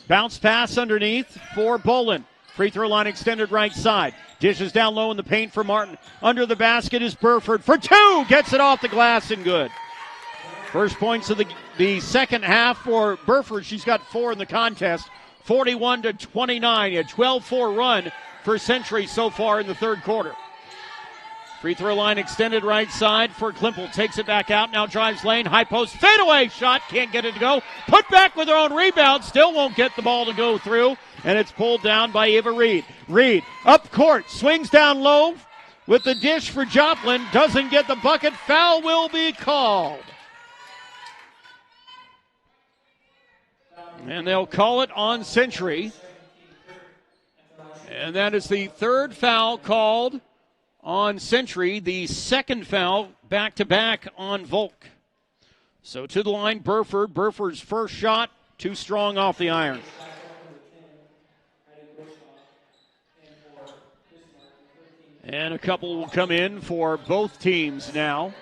Bounce pass underneath for Bolin. Free throw line extended right side. Dishes down low in the paint for Martin. Under the basket is Burford for 2. Gets it off the glass and good. First points of the second half for Burford. She's got 4 in the contest. 41-29. A 12-4 run for Century so far in the third quarter. Free throw line extended right side for Klimpel. Takes it back out. Now drives lane. High post. Fadeaway shot. Can't get it to go. Put back with her own rebound. Still won't get the ball to go through. And it's pulled down by Ava Reed. Reed up court. Swings down low with the dish for Joplin. Doesn't get the bucket. Foul will be called. And they'll call it on Century. And that is the third foul called on Century, the second foul back-to-back on Volk. So to the line, Burford. Burford's first shot, too strong off the iron. And a couple will come in for both teams now.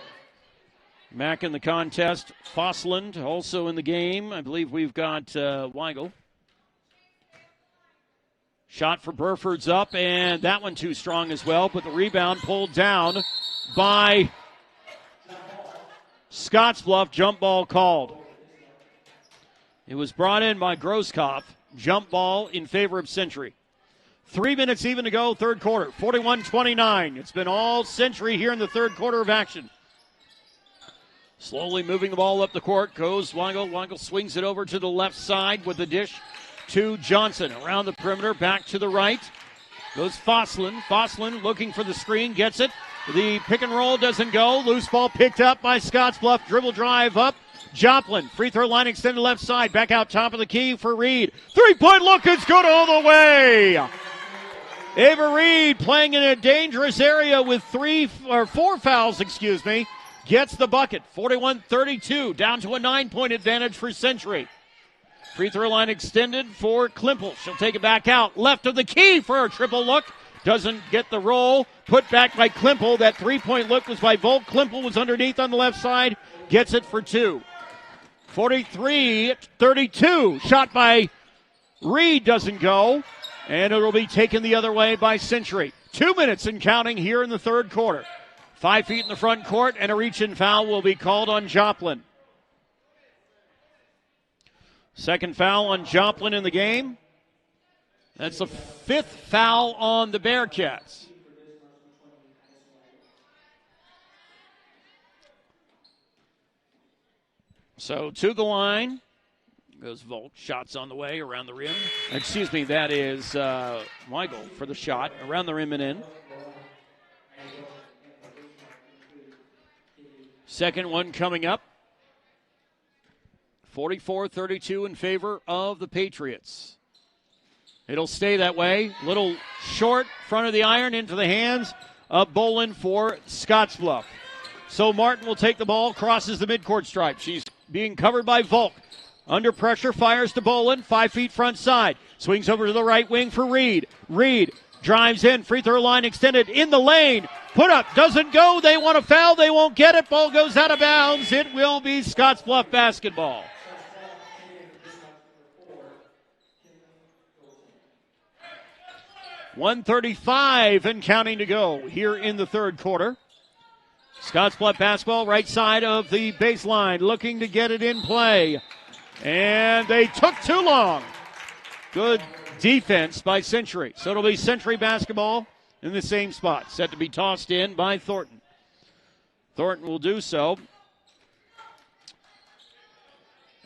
Back in the contest, Fosland also in the game. I believe we've got Weigel. Shot for Burford's up, and that one too strong as well, but the rebound pulled down by Scottsbluff. Jump ball called. It was brought in by Grosskopf. Jump ball in favor of Century. 3 minutes even to go, third quarter, 41-29. It's been all Century here in the third quarter of action. Slowly moving the ball up the court goes Weigel. Weigel swings it over to the left side with the dish to Johnson. Around the perimeter, back to the right. Goes Fosland. Fosland looking for the screen, gets it. The pick and roll doesn't go. Loose ball picked up by Scottsbluff. Dribble drive up. Joplin, free throw line extended left side. Back out top of the key for Reed. Three-point look is good all the way. Ava Reed playing in a dangerous area with four fouls, gets the bucket. 41-32, down to a 9-point advantage for Century. Free throw line extended for Klimple. She'll take it back out. Left of the key for a triple look. Doesn't get the roll. Put back by Klimple. That three-point look was by Volk. Klimple was underneath on the left side. Gets it for two. 43-32. Shot by Reed doesn't go. And it'll be taken the other way by Century. 2 minutes and counting here in the third quarter. 5 feet in the front court, and a reach-in foul will be called on Joplin. Second foul on Joplin in the game. That's the fifth foul on the Bearcats. So to the line goes Volk. Shots on the way around the rim. That is Weigel for the shot. Around the rim and in. Second one coming up. 44-32 in favor of the Patriots. It'll stay that way. Little short, front of the iron into the hands of Bolin for Scottsbluff. So Martin will take the ball, crosses the midcourt stripe. She's being covered by Volk. Under pressure, fires to Bolin, 5 feet front side. Swings over to the right wing for Reed. Reed drives in, free throw line extended in the lane. Put up, doesn't go. They want a foul. They won't get it. Ball goes out of bounds. It will be Scottsbluff basketball. .135 and counting to go here in the third quarter. Scottsbluff basketball, right side of the baseline, looking to get it in play. And they took too long. Good defense by Century. So it'll be Century basketball in the same spot. Set to be tossed in by Thornton. Thornton will do so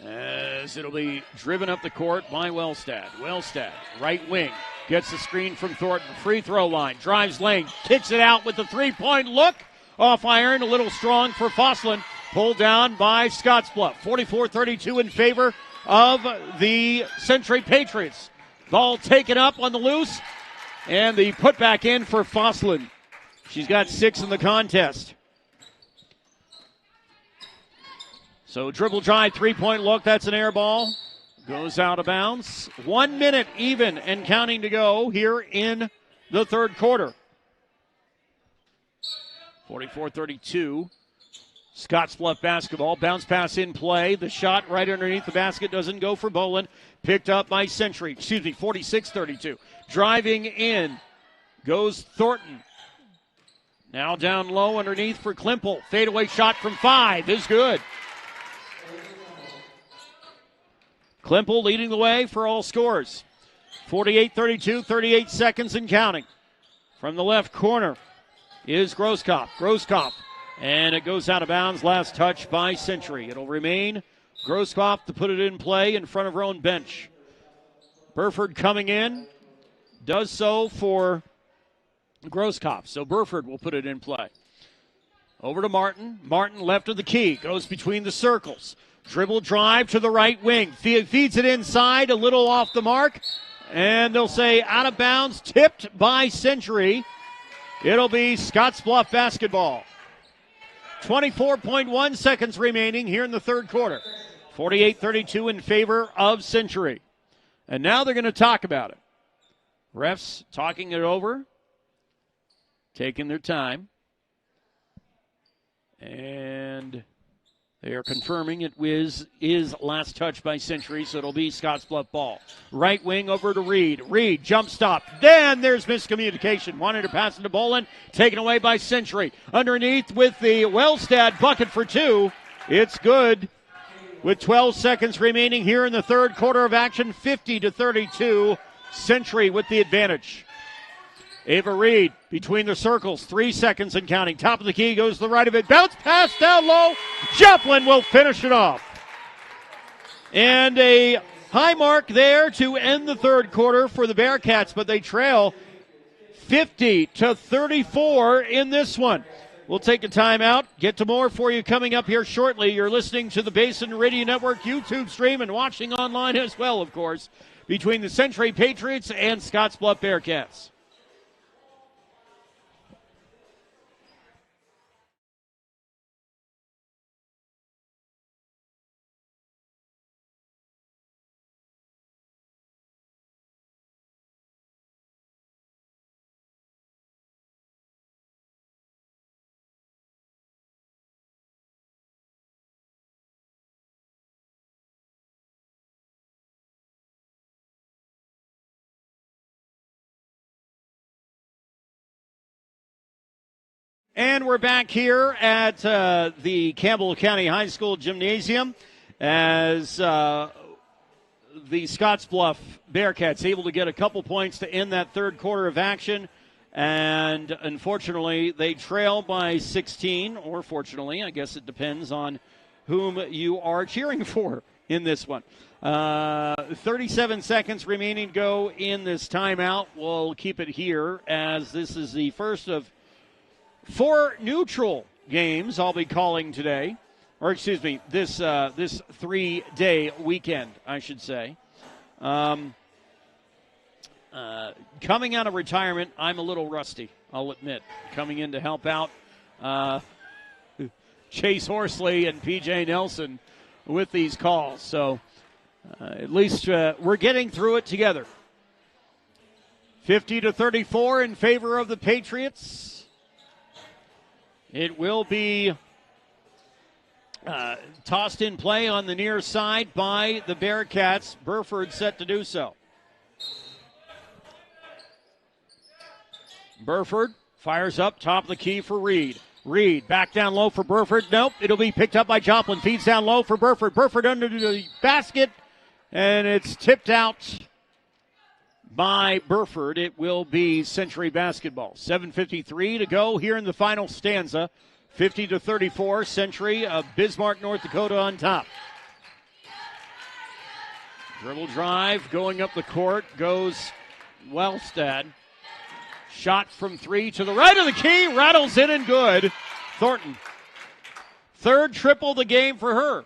as it'll be driven up the court by Wellstad. Wellstad, right wing, gets the screen from Thornton. Free throw line, drives lane, kicks it out with the three-point look. Off iron, a little strong for Fosland. Pulled down by Scottsbluff. 44-32 in favor of the Century Patriots. Ball taken up on the loose, and the putback in for Fosland. She's got 6 in the contest. So dribble drive, three-point look. That's an air ball. Goes out of bounds. 1 minute even and counting to go here in the third quarter. 44-32. Scottsbluff basketball. Bounce pass in play. The shot right underneath the basket doesn't go for Bolin. Picked up by Century. 46-32. Driving in goes Thornton. Now down low underneath for Klimple. Fadeaway shot from 5 is good. Klimple leading the way for all scores. 48-32, 38 seconds and counting. From the left corner is Grosskopf. Grosskopf. And it goes out of bounds. Last touch by Century. It'll remain Grosskopf to put it in play in front of her own bench. Burford coming in. Does so for Grosskopf. So Burford will put it in play. Over to Martin. Martin left of the key. Goes between the circles. Dribble drive to the right wing. Feeds it inside. A little off the mark. And they'll say out of bounds, tipped by Century. It'll be Scottsbluff basketball. 24.1 seconds remaining here in the third quarter. 48-32 in favor of Century. And now they're going to talk about it. Refs talking it over, taking their time. And they are confirming it is last touch by Century, so it'll be Scottsbluff ball. Right wing over to Reed. Reed, jump stop. Then there's miscommunication. Wanted to pass it to Bolin, taken away by Century. Underneath with the Wellstad bucket for two. It's good. With 12 seconds remaining here in the third quarter of action, 50-32. Century with the advantage. Ava Reed between the circles, 3 seconds and counting. Top of the key goes to the right of it. Bounce pass down low. Joplin will finish it off. And a high mark there to end the third quarter for the Bearcats, but they trail 50-34 in this one. We'll take a timeout. Get to more for you coming up here shortly. You're listening to the Basin Radio Network YouTube stream and watching online as well, of course, between the Century Patriots and Scottsbluff Bearcats. And we're back here at the Campbell County High School Gymnasium as the Scottsbluff Bearcats able to get a couple points to end that third quarter of action. And unfortunately, they trail by 16, or fortunately, I guess it depends on whom you are cheering for in this one. 37 seconds remaining to go in this timeout. We'll keep it here as this is the first of 4 neutral games I'll be calling today, or excuse me, this 3-day weekend, I should say. Coming out of retirement, I'm a little rusty, I'll admit. Coming in to help out Chase Horsley and PJ Nelson with these calls. So at least we're getting through it together. 50-34 in favor of the Patriots. It will be tossed in play on the near side by the Bearcats. Burford set to do so. Burford fires up top of the key for Reed. Reed back down low for Burford. Nope, it'll be picked up by Joplin. Feeds down low for Burford. Burford under the basket, and it's tipped out by Burford. It will be Century basketball. 7:53 to go here in the final stanza. 50-34, Century of Bismarck, North Dakota on top. Dribble drive going up the court goes Wellstad. Shot from 3 to the right of the key, rattles in and good. Thornton. Third triple of the game for her.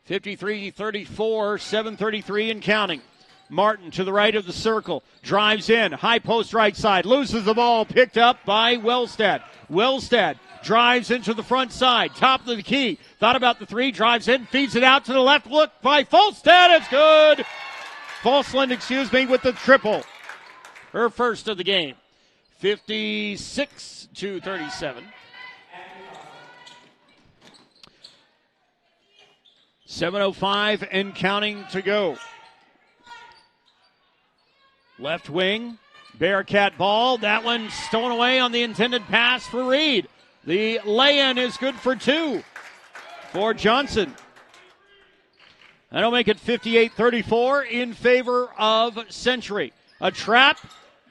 53-34, 7:33 and counting. Martin to the right of the circle, drives in, high post right side, loses the ball, picked up by Wellstad. Wellstad drives into the front side, top of the key, thought about the three, drives in, feeds it out to the left, look by Falstad, it's good. Falsland, with the triple. Her first of the game. 56-37. 7:05 and counting to go. Left wing, Bearcat ball. That one stolen away on the intended pass for Reed. The lay-in is good for 2 for Johnson. That'll make it 58-34 in favor of Century. A trap,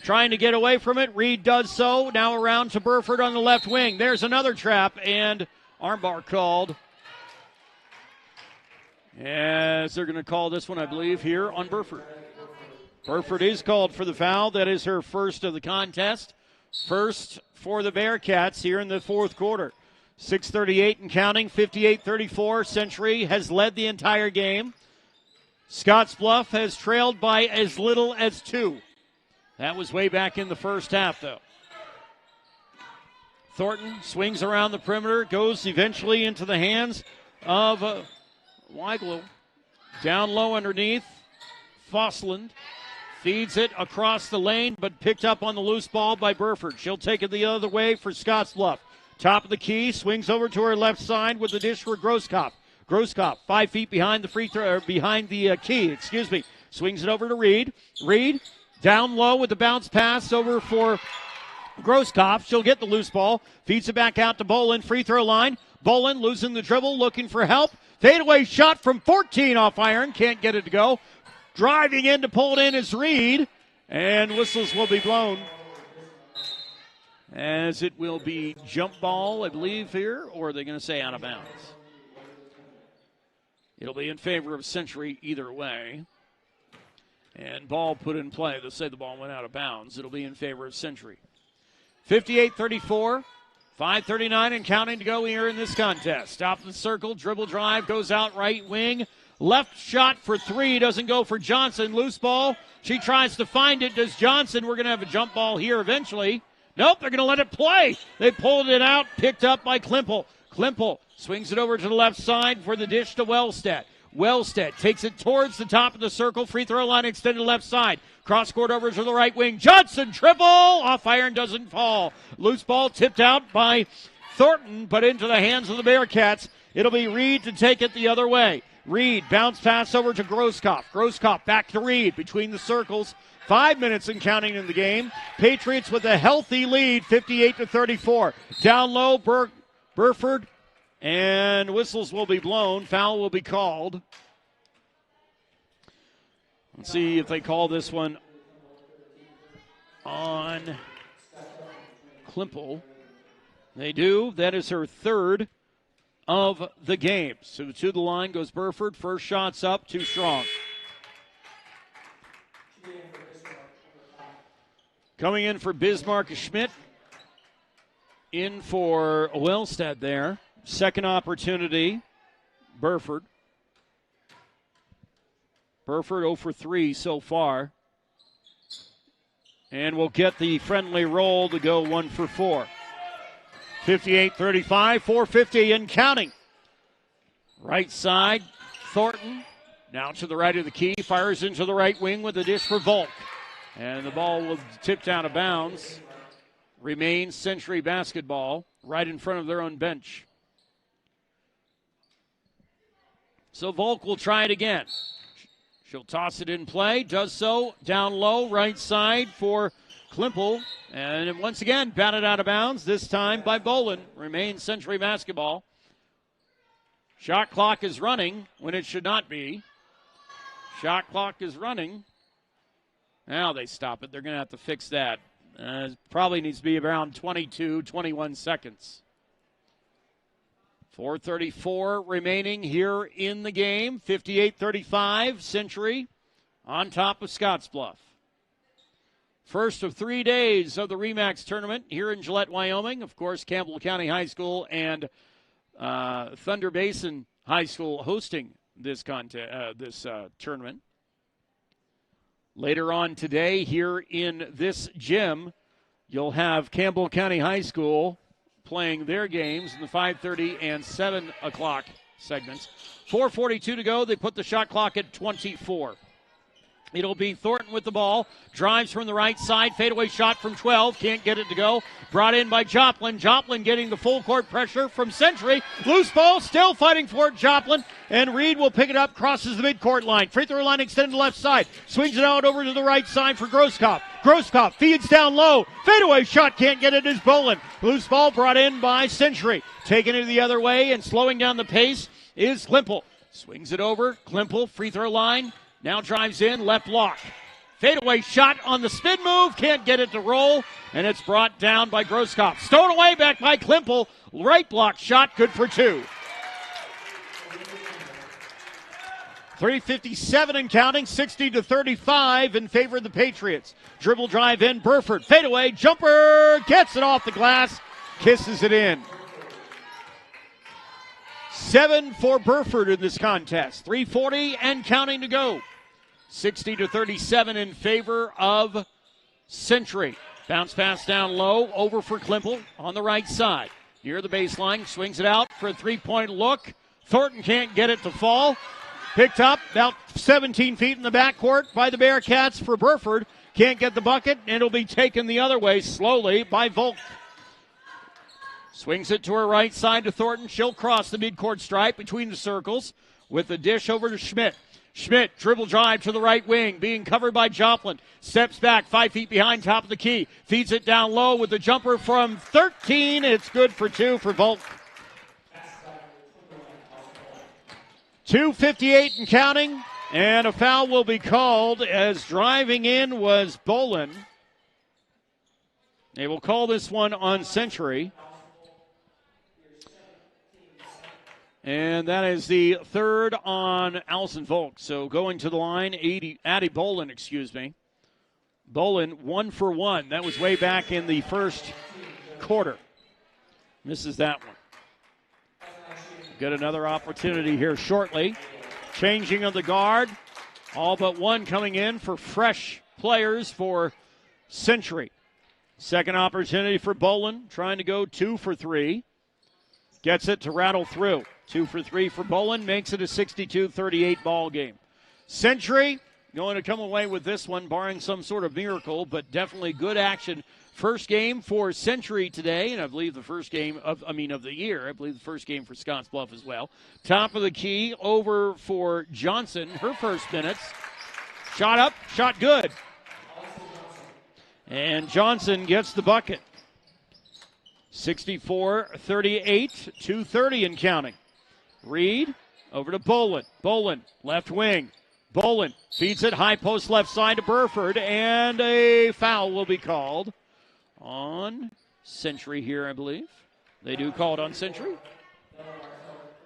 trying to get away from it. Reed does so. Now around to Burford on the left wing. There's another trap, and armbar called. As they're going to call this one, I believe, here on Burford. Burford is called for the foul. That is her first of the contest. First for the Bearcats here in the fourth quarter. 6:38 and counting, 58-34. Century has led the entire game. Scottsbluff has trailed by as little as 2. That was way back in the first half, though. Thornton swings around the perimeter, goes eventually into the hands of Weigel. Down low underneath. Fossland feeds it across the lane, but picked up on the loose ball by Burford. She'll take it the other way for Scottsbluff. Top of the key, swings over to her left side with the dish for Grosskopf. Grosskopf, 5 feet behind the free throw, or behind the key, Swings it over to Reed. Reed down low with the bounce pass over for Grosskopf. She'll get the loose ball. Feeds it back out to Bolin. Free throw line. Bolin losing the dribble, looking for help. Fadeaway shot from 14 off iron. Can't get it to go. Driving in to pull it in is Reed. And whistles will be blown. As it will be jump ball, I believe, here. Or are they going to say out of bounds? It'll be in favor of Century either way. And ball put in play. They'll say the ball went out of bounds. It'll be in favor of Century. 58-34. 5:39 and counting to go here in this contest. Top of the circle, dribble drive, goes out right wing. Left shot for 3, doesn't go for Johnson. Loose ball. She tries to find it. Does Johnson? We're going to have a jump ball here eventually. Nope, they're going to let it play. They pulled it out, picked up by Klimpel. Klimpel swings it over to the left side for the dish to Wellstead. Wellstead takes it towards the top of the circle. Free throw line extended left side. Cross court over to the right wing. Johnson triple. Off iron, doesn't fall. Loose ball tipped out by Thornton, but into the hands of the Bearcats. It'll be Reed to take it the other way. Reed, bounce pass over to Grosskopf. Grosskopf back to Reed between the circles. 5 minutes and counting in the game. Patriots with a healthy lead, 58-34. Down low, Burford. And whistles will be blown. Foul will be called. Let's see if they call this one on Klimpel. They do. That is her third of the game. So to the line goes Burford. First shot's up, too strong. Coming in for Bismarck Schmidt. In for Wellstead there. Second opportunity, Burford. Burford 0 for 3 so far. And will get the friendly roll to go 1 for 4. 58-35, 4:50 and counting. Right side, Thornton. Now to the right of the key, fires into the right wing with a dish for Volk. And the ball will tip out of bounds. Remains Century basketball right in front of their own bench. So Volk will try it again. She'll toss it in play, does so down low, right side for Klimpel. And once again, batted out of bounds, this time by Bolin. Remains Century basketball. Shot clock is running when it should not be. Shot clock is running. Now they stop it. They're going to have to fix that. It probably needs to be around 22, 21 seconds. 4:34 remaining here in the game. 58-35, Century on top of Scottsbluff. First of 3 days of the REMAX tournament here in Gillette, Wyoming. Of course, Campbell County High School and Thunder Basin High School hosting this tournament. Later on today here in this gym, you'll have Campbell County High School playing their games in the 5:30 and 7 o'clock segments. 4:42 to go. They put the shot clock at 24. It'll be Thornton with the ball. Drives from the right side. Fadeaway shot from 12. Can't get it to go. Brought in by Joplin. Joplin getting the full court pressure from Century. Loose ball. Still fighting for it, Joplin. And Reed will pick it up. Crosses the midcourt line. Free throw line extended to left side. Swings it out over to the right side for Grosskopf. Grosskopf feeds down low. Fadeaway shot. Can't get it as Bolin. Loose ball brought in by Century. Taking it the other way and slowing down the pace is Klimpel. Swings it over. Klimpel, free throw line. Now drives in, left block. Fadeaway shot on the spin move. Can't get it to roll. And it's brought down by Grosskopf. Stowed away back by Klimpel. Right block shot, good for 2. 3:57 and counting, 60-35 in favor of the Patriots. Dribble drive in, Burford. Fadeaway, jumper, gets it off the glass, kisses it in. 7 for Burford in this contest. 3:40 and counting to go. 60-37 in favor of Century. Bounce pass down low, over for Klimple on the right side. Near the baseline, swings it out for a three-point look. Thornton can't get it to fall. Picked up about 17 feet in the backcourt by the Bearcats for Burford. Can't get the bucket, and it'll be taken the other way slowly by Volk. Swings it to her right side to Thornton. She'll cross the midcourt stripe between the circles with the dish over to Schmidt. Schmidt, dribble drive to the right wing, being covered by Joplin. Steps back, 5 feet behind, top of the key. Feeds it down low with the jumper from 13. It's good for 2 for Volk. 2:58 and counting, and a foul will be called as driving in was Bolin. They will call this one on Century. And that is the third on Allison Volk. So going to the line, Addie Bolin, Bolin 1 for 1. That was way back in the first quarter. Misses that one. Get another opportunity here shortly. Changing of the guard. All but one coming in for fresh players for Century. Second opportunity for Bolin, trying to go 2 for 3. Gets it to rattle through. 2 for 3 for Bolin, makes it a 62-38 ball game. Century going to come away with this one, barring some sort of miracle, but definitely good action. First game for Century today, and I believe the first game of the year. I believe the first game for Scottsbluff as well. Top of the key over for Johnson. Her first minutes. Shot up, shot good. And Johnson gets the bucket. 64-38, 2:30 and counting. Reed over to Bolin. Bolin, left wing. Bolin feeds it high post left side to Burford, and a foul will be called on Century here, I believe. They do call it on Century.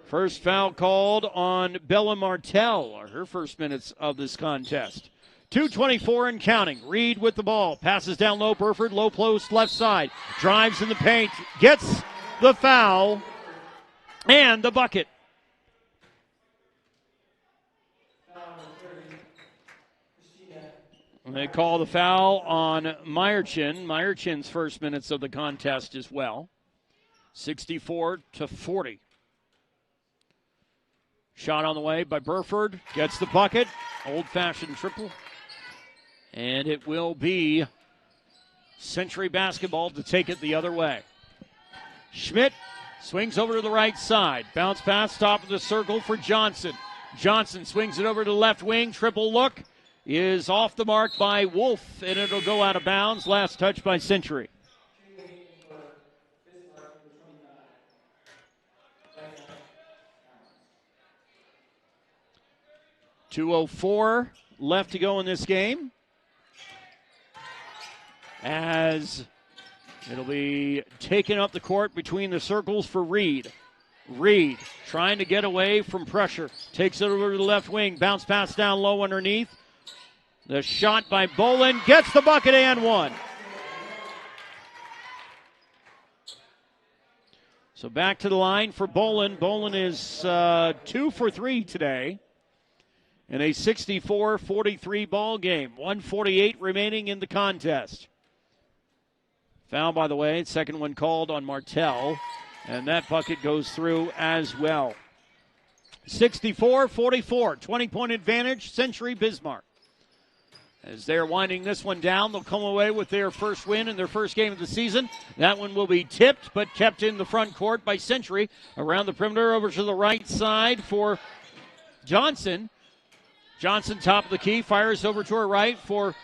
First foul called on Bella Martell, her first minutes of this contest. 2:24 and counting. Reed with the ball. Passes down low. Burford, low post, left side. Drives in the paint. Gets the foul and the bucket. They call the foul on Meyerchin. Meyerchin's first minutes of the contest as well. 64-40. Shot on the way by Burford. Gets the bucket. Old-fashioned triple. And it will be Century basketball to take it the other way. Schmidt swings over to the right side. Bounce pass, top of the circle for Johnson. Johnson swings it over to the left wing. Triple look is off the mark by Wolf, and it'll go out of bounds. Last touch by Century. .204 left to go in this game, as it'll be taken up the court between the circles for Reed. Reed trying to get away from pressure. Takes it over to the left wing. Bounce pass down low underneath. The shot by Bolin gets the bucket and one. So back to the line for Bolin. Bolin is 2 for 3 today in a 64-43 ball game. 1:48 remaining in the contest. Foul, by the way, second one called on Martell, and that bucket goes through as well. 64-44, 20-point advantage, Century Bismarck. As they're winding this one down, they'll come away with their first win in their first game of the season. That one will be tipped, but kept in the front court by Century. Around the perimeter, over to the right side for Johnson. Johnson, top of the key, fires over to her right for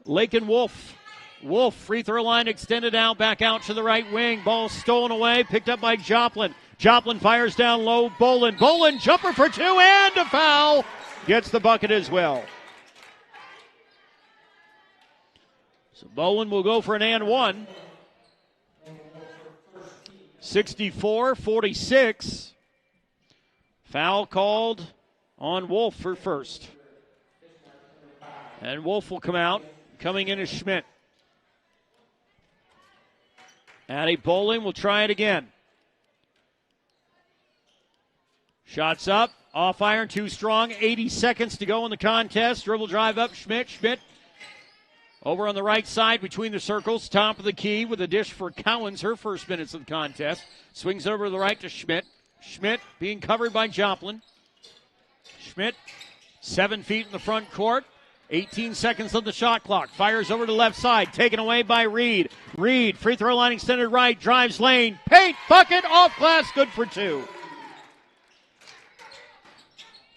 Lakin Wolf. Wolf, free throw line extended out, back out to the right wing. Ball stolen away, picked up by Joplin. Joplin fires down low. Bolin. Bolin, jumper for 2 and a foul. Gets the bucket as well. So Bolin will go for an and one. 64-46. Foul called on Wolf for first. And Wolf will come out. Coming in is Schmidt. Addie Bolin will try it again. Shots up, off iron, too strong. 80 seconds to go in the contest. Dribble drive up, Schmidt. Schmidt over on the right side between the circles, top of the key with a dish for Cowens, her first minutes of the contest. Swings over to the right to Schmidt. Schmidt being covered by Joplin. Schmidt, 7 feet in the front court. 18 seconds on the shot clock. Fires over to the left side. Taken away by Reed. Reed, free throw line extended right. Drives lane. Paint, bucket, off glass. Good for 2.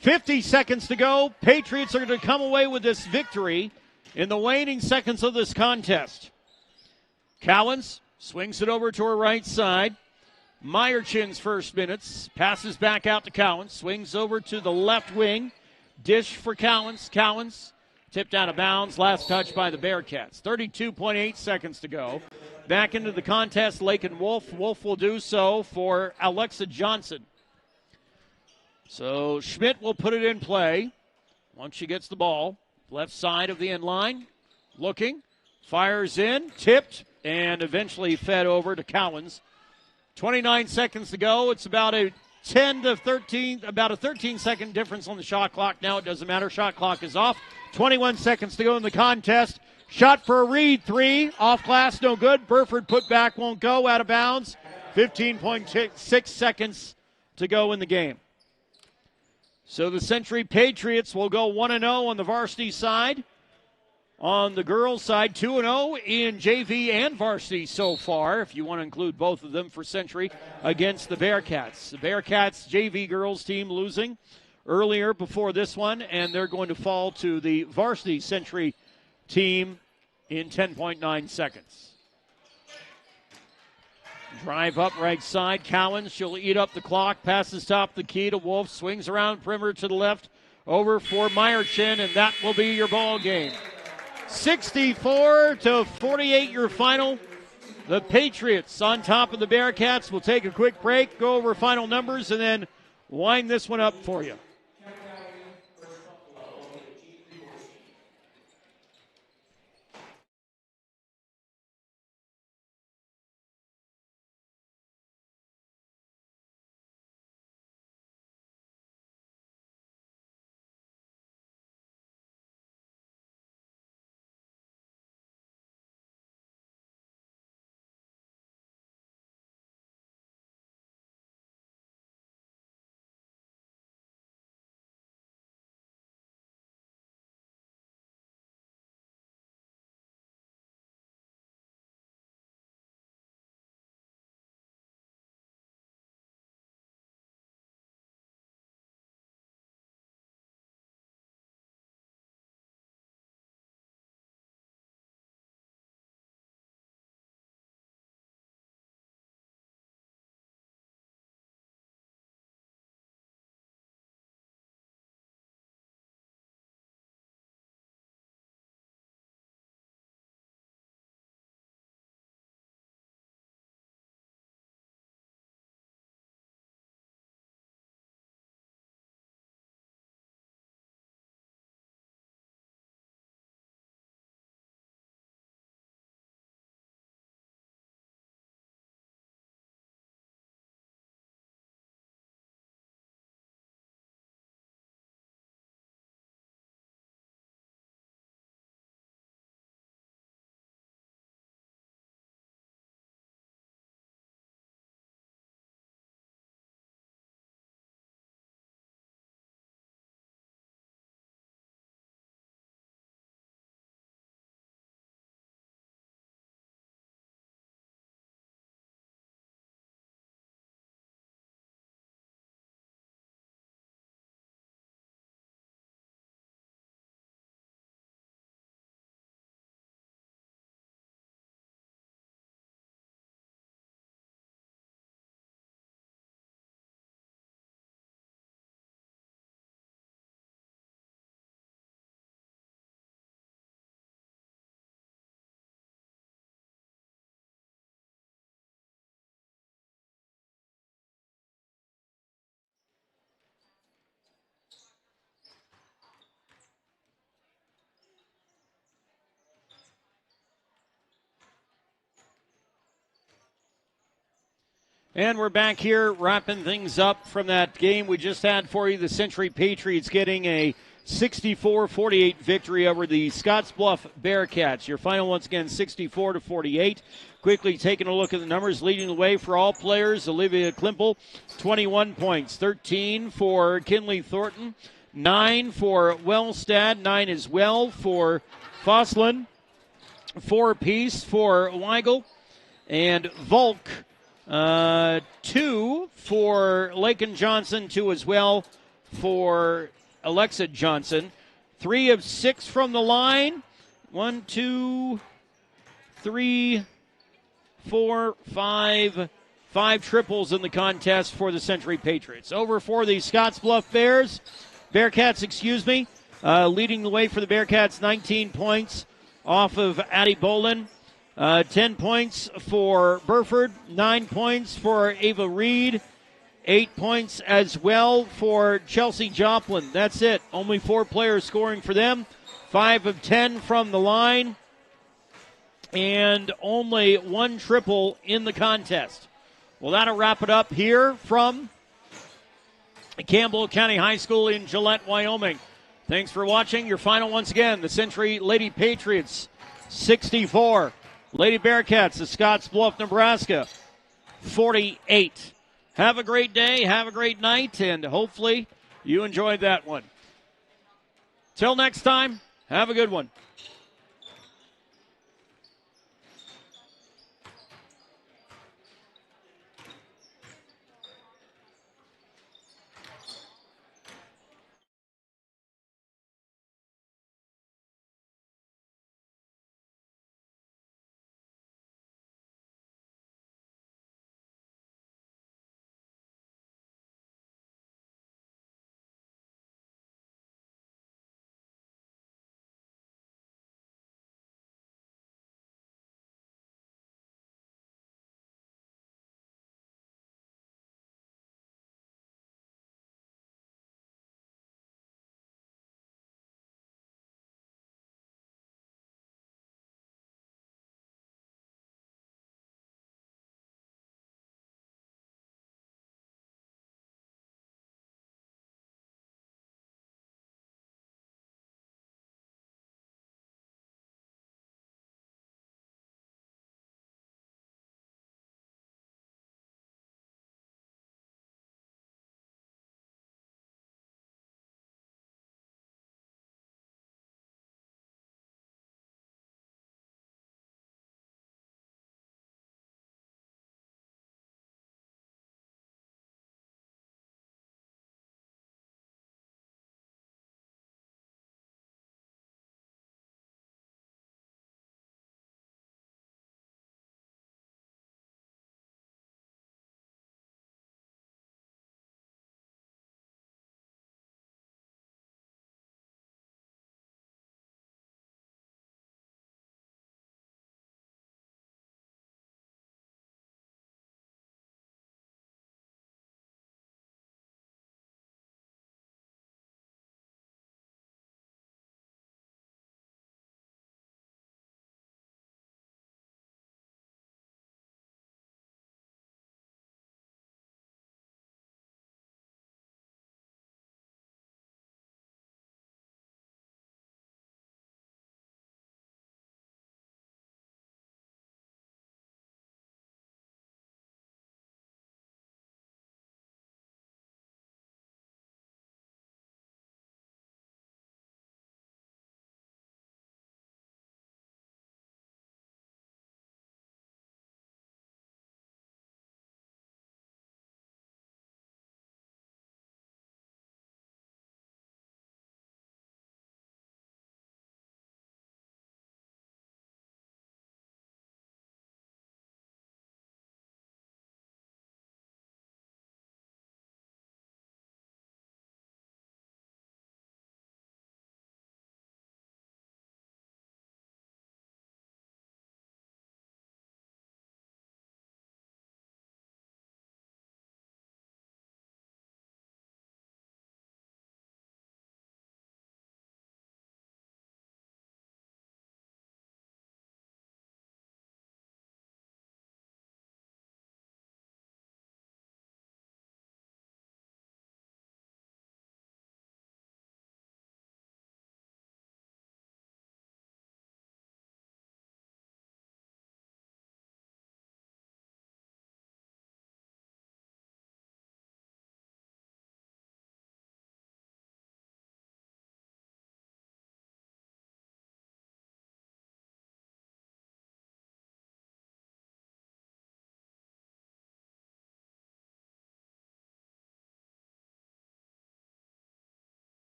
50 seconds to go. Patriots are going to come away with this victory in the waning seconds of this contest. Cowens swings it over to her right side. Meyerchin's first minutes. Passes back out to Cowens. Swings over to the left wing. Dish for Cowens. Cowens tipped out of bounds. Last touch by the Bearcats. 32.8 seconds to go. Back into the contest, Lake and Wolf. Wolf will do so for Alexa Johnson. So Schmidt will put it in play once she gets the ball. Left side of the end line. Looking. Fires in. Tipped. And eventually fed over to Cowens. 29 seconds to go. It's about a 13-second difference on the shot clock. Now it doesn't matter. Shot clock is off. 21 seconds to go in the contest. Shot for a Reed, 3. Off glass, no good. Burford put back, won't go. Out of bounds. 15.6 seconds to go in the game. So the Century Patriots will go 1-0 on the varsity side. On the girls' side, 2-0 in JV and varsity so far, if you want to include both of them for Century, against the Bearcats. The Bearcats JV girls team losing earlier before this one, and they're going to fall to the varsity Century team in 10.9 seconds. Drive up right side. Cowens, she'll eat up the clock. Passes top the key to Wolf. Swings around perimeter to the left. Over for Meyerchin, and that will be your ball game. 64-48 your final. The Patriots on top of the Bearcats. We'll take a quick break, go over final numbers, and then wind this one up for you. And we're back here wrapping things up from that game we just had for you. The Century Patriots getting a 64-48 victory over the Scottsbluff Bearcats. Your final, once again, 64-48. Quickly taking a look at the numbers, leading the way for all players. Olivia Klimpel, 21 points, 13 for Kinley Thornton, 9 for Wellstad, 9 as well for Foslin, 4 apiece for Weigel and Volk. 2 for Lakin Johnson, 2 as well for Alexa Johnson. 3 of 6 from the line. 1, 2, 3, 4, 5. 5 triples in the contest for the Century Patriots. Over for the Scottsbluff Bearcats, leading the way for the Bearcats, 19 points off of Addie Bolin. 10 points for Burford, 9 points for Ava Reed, 8 points as well for Chelsea Joplin. That's it. Only 4 players scoring for them. 5 of 10 from the line. And only 1 triple in the contest. Well, that'll wrap it up here from Campbell County High School in Gillette, Wyoming. Thanks for watching. Your final, once again, the Century Lady Patriots, 64. Lady Bearcats of Scottsbluff, Nebraska, 48. Have a great day, have a great night, and hopefully you enjoyed that one. Till next time, have a good one.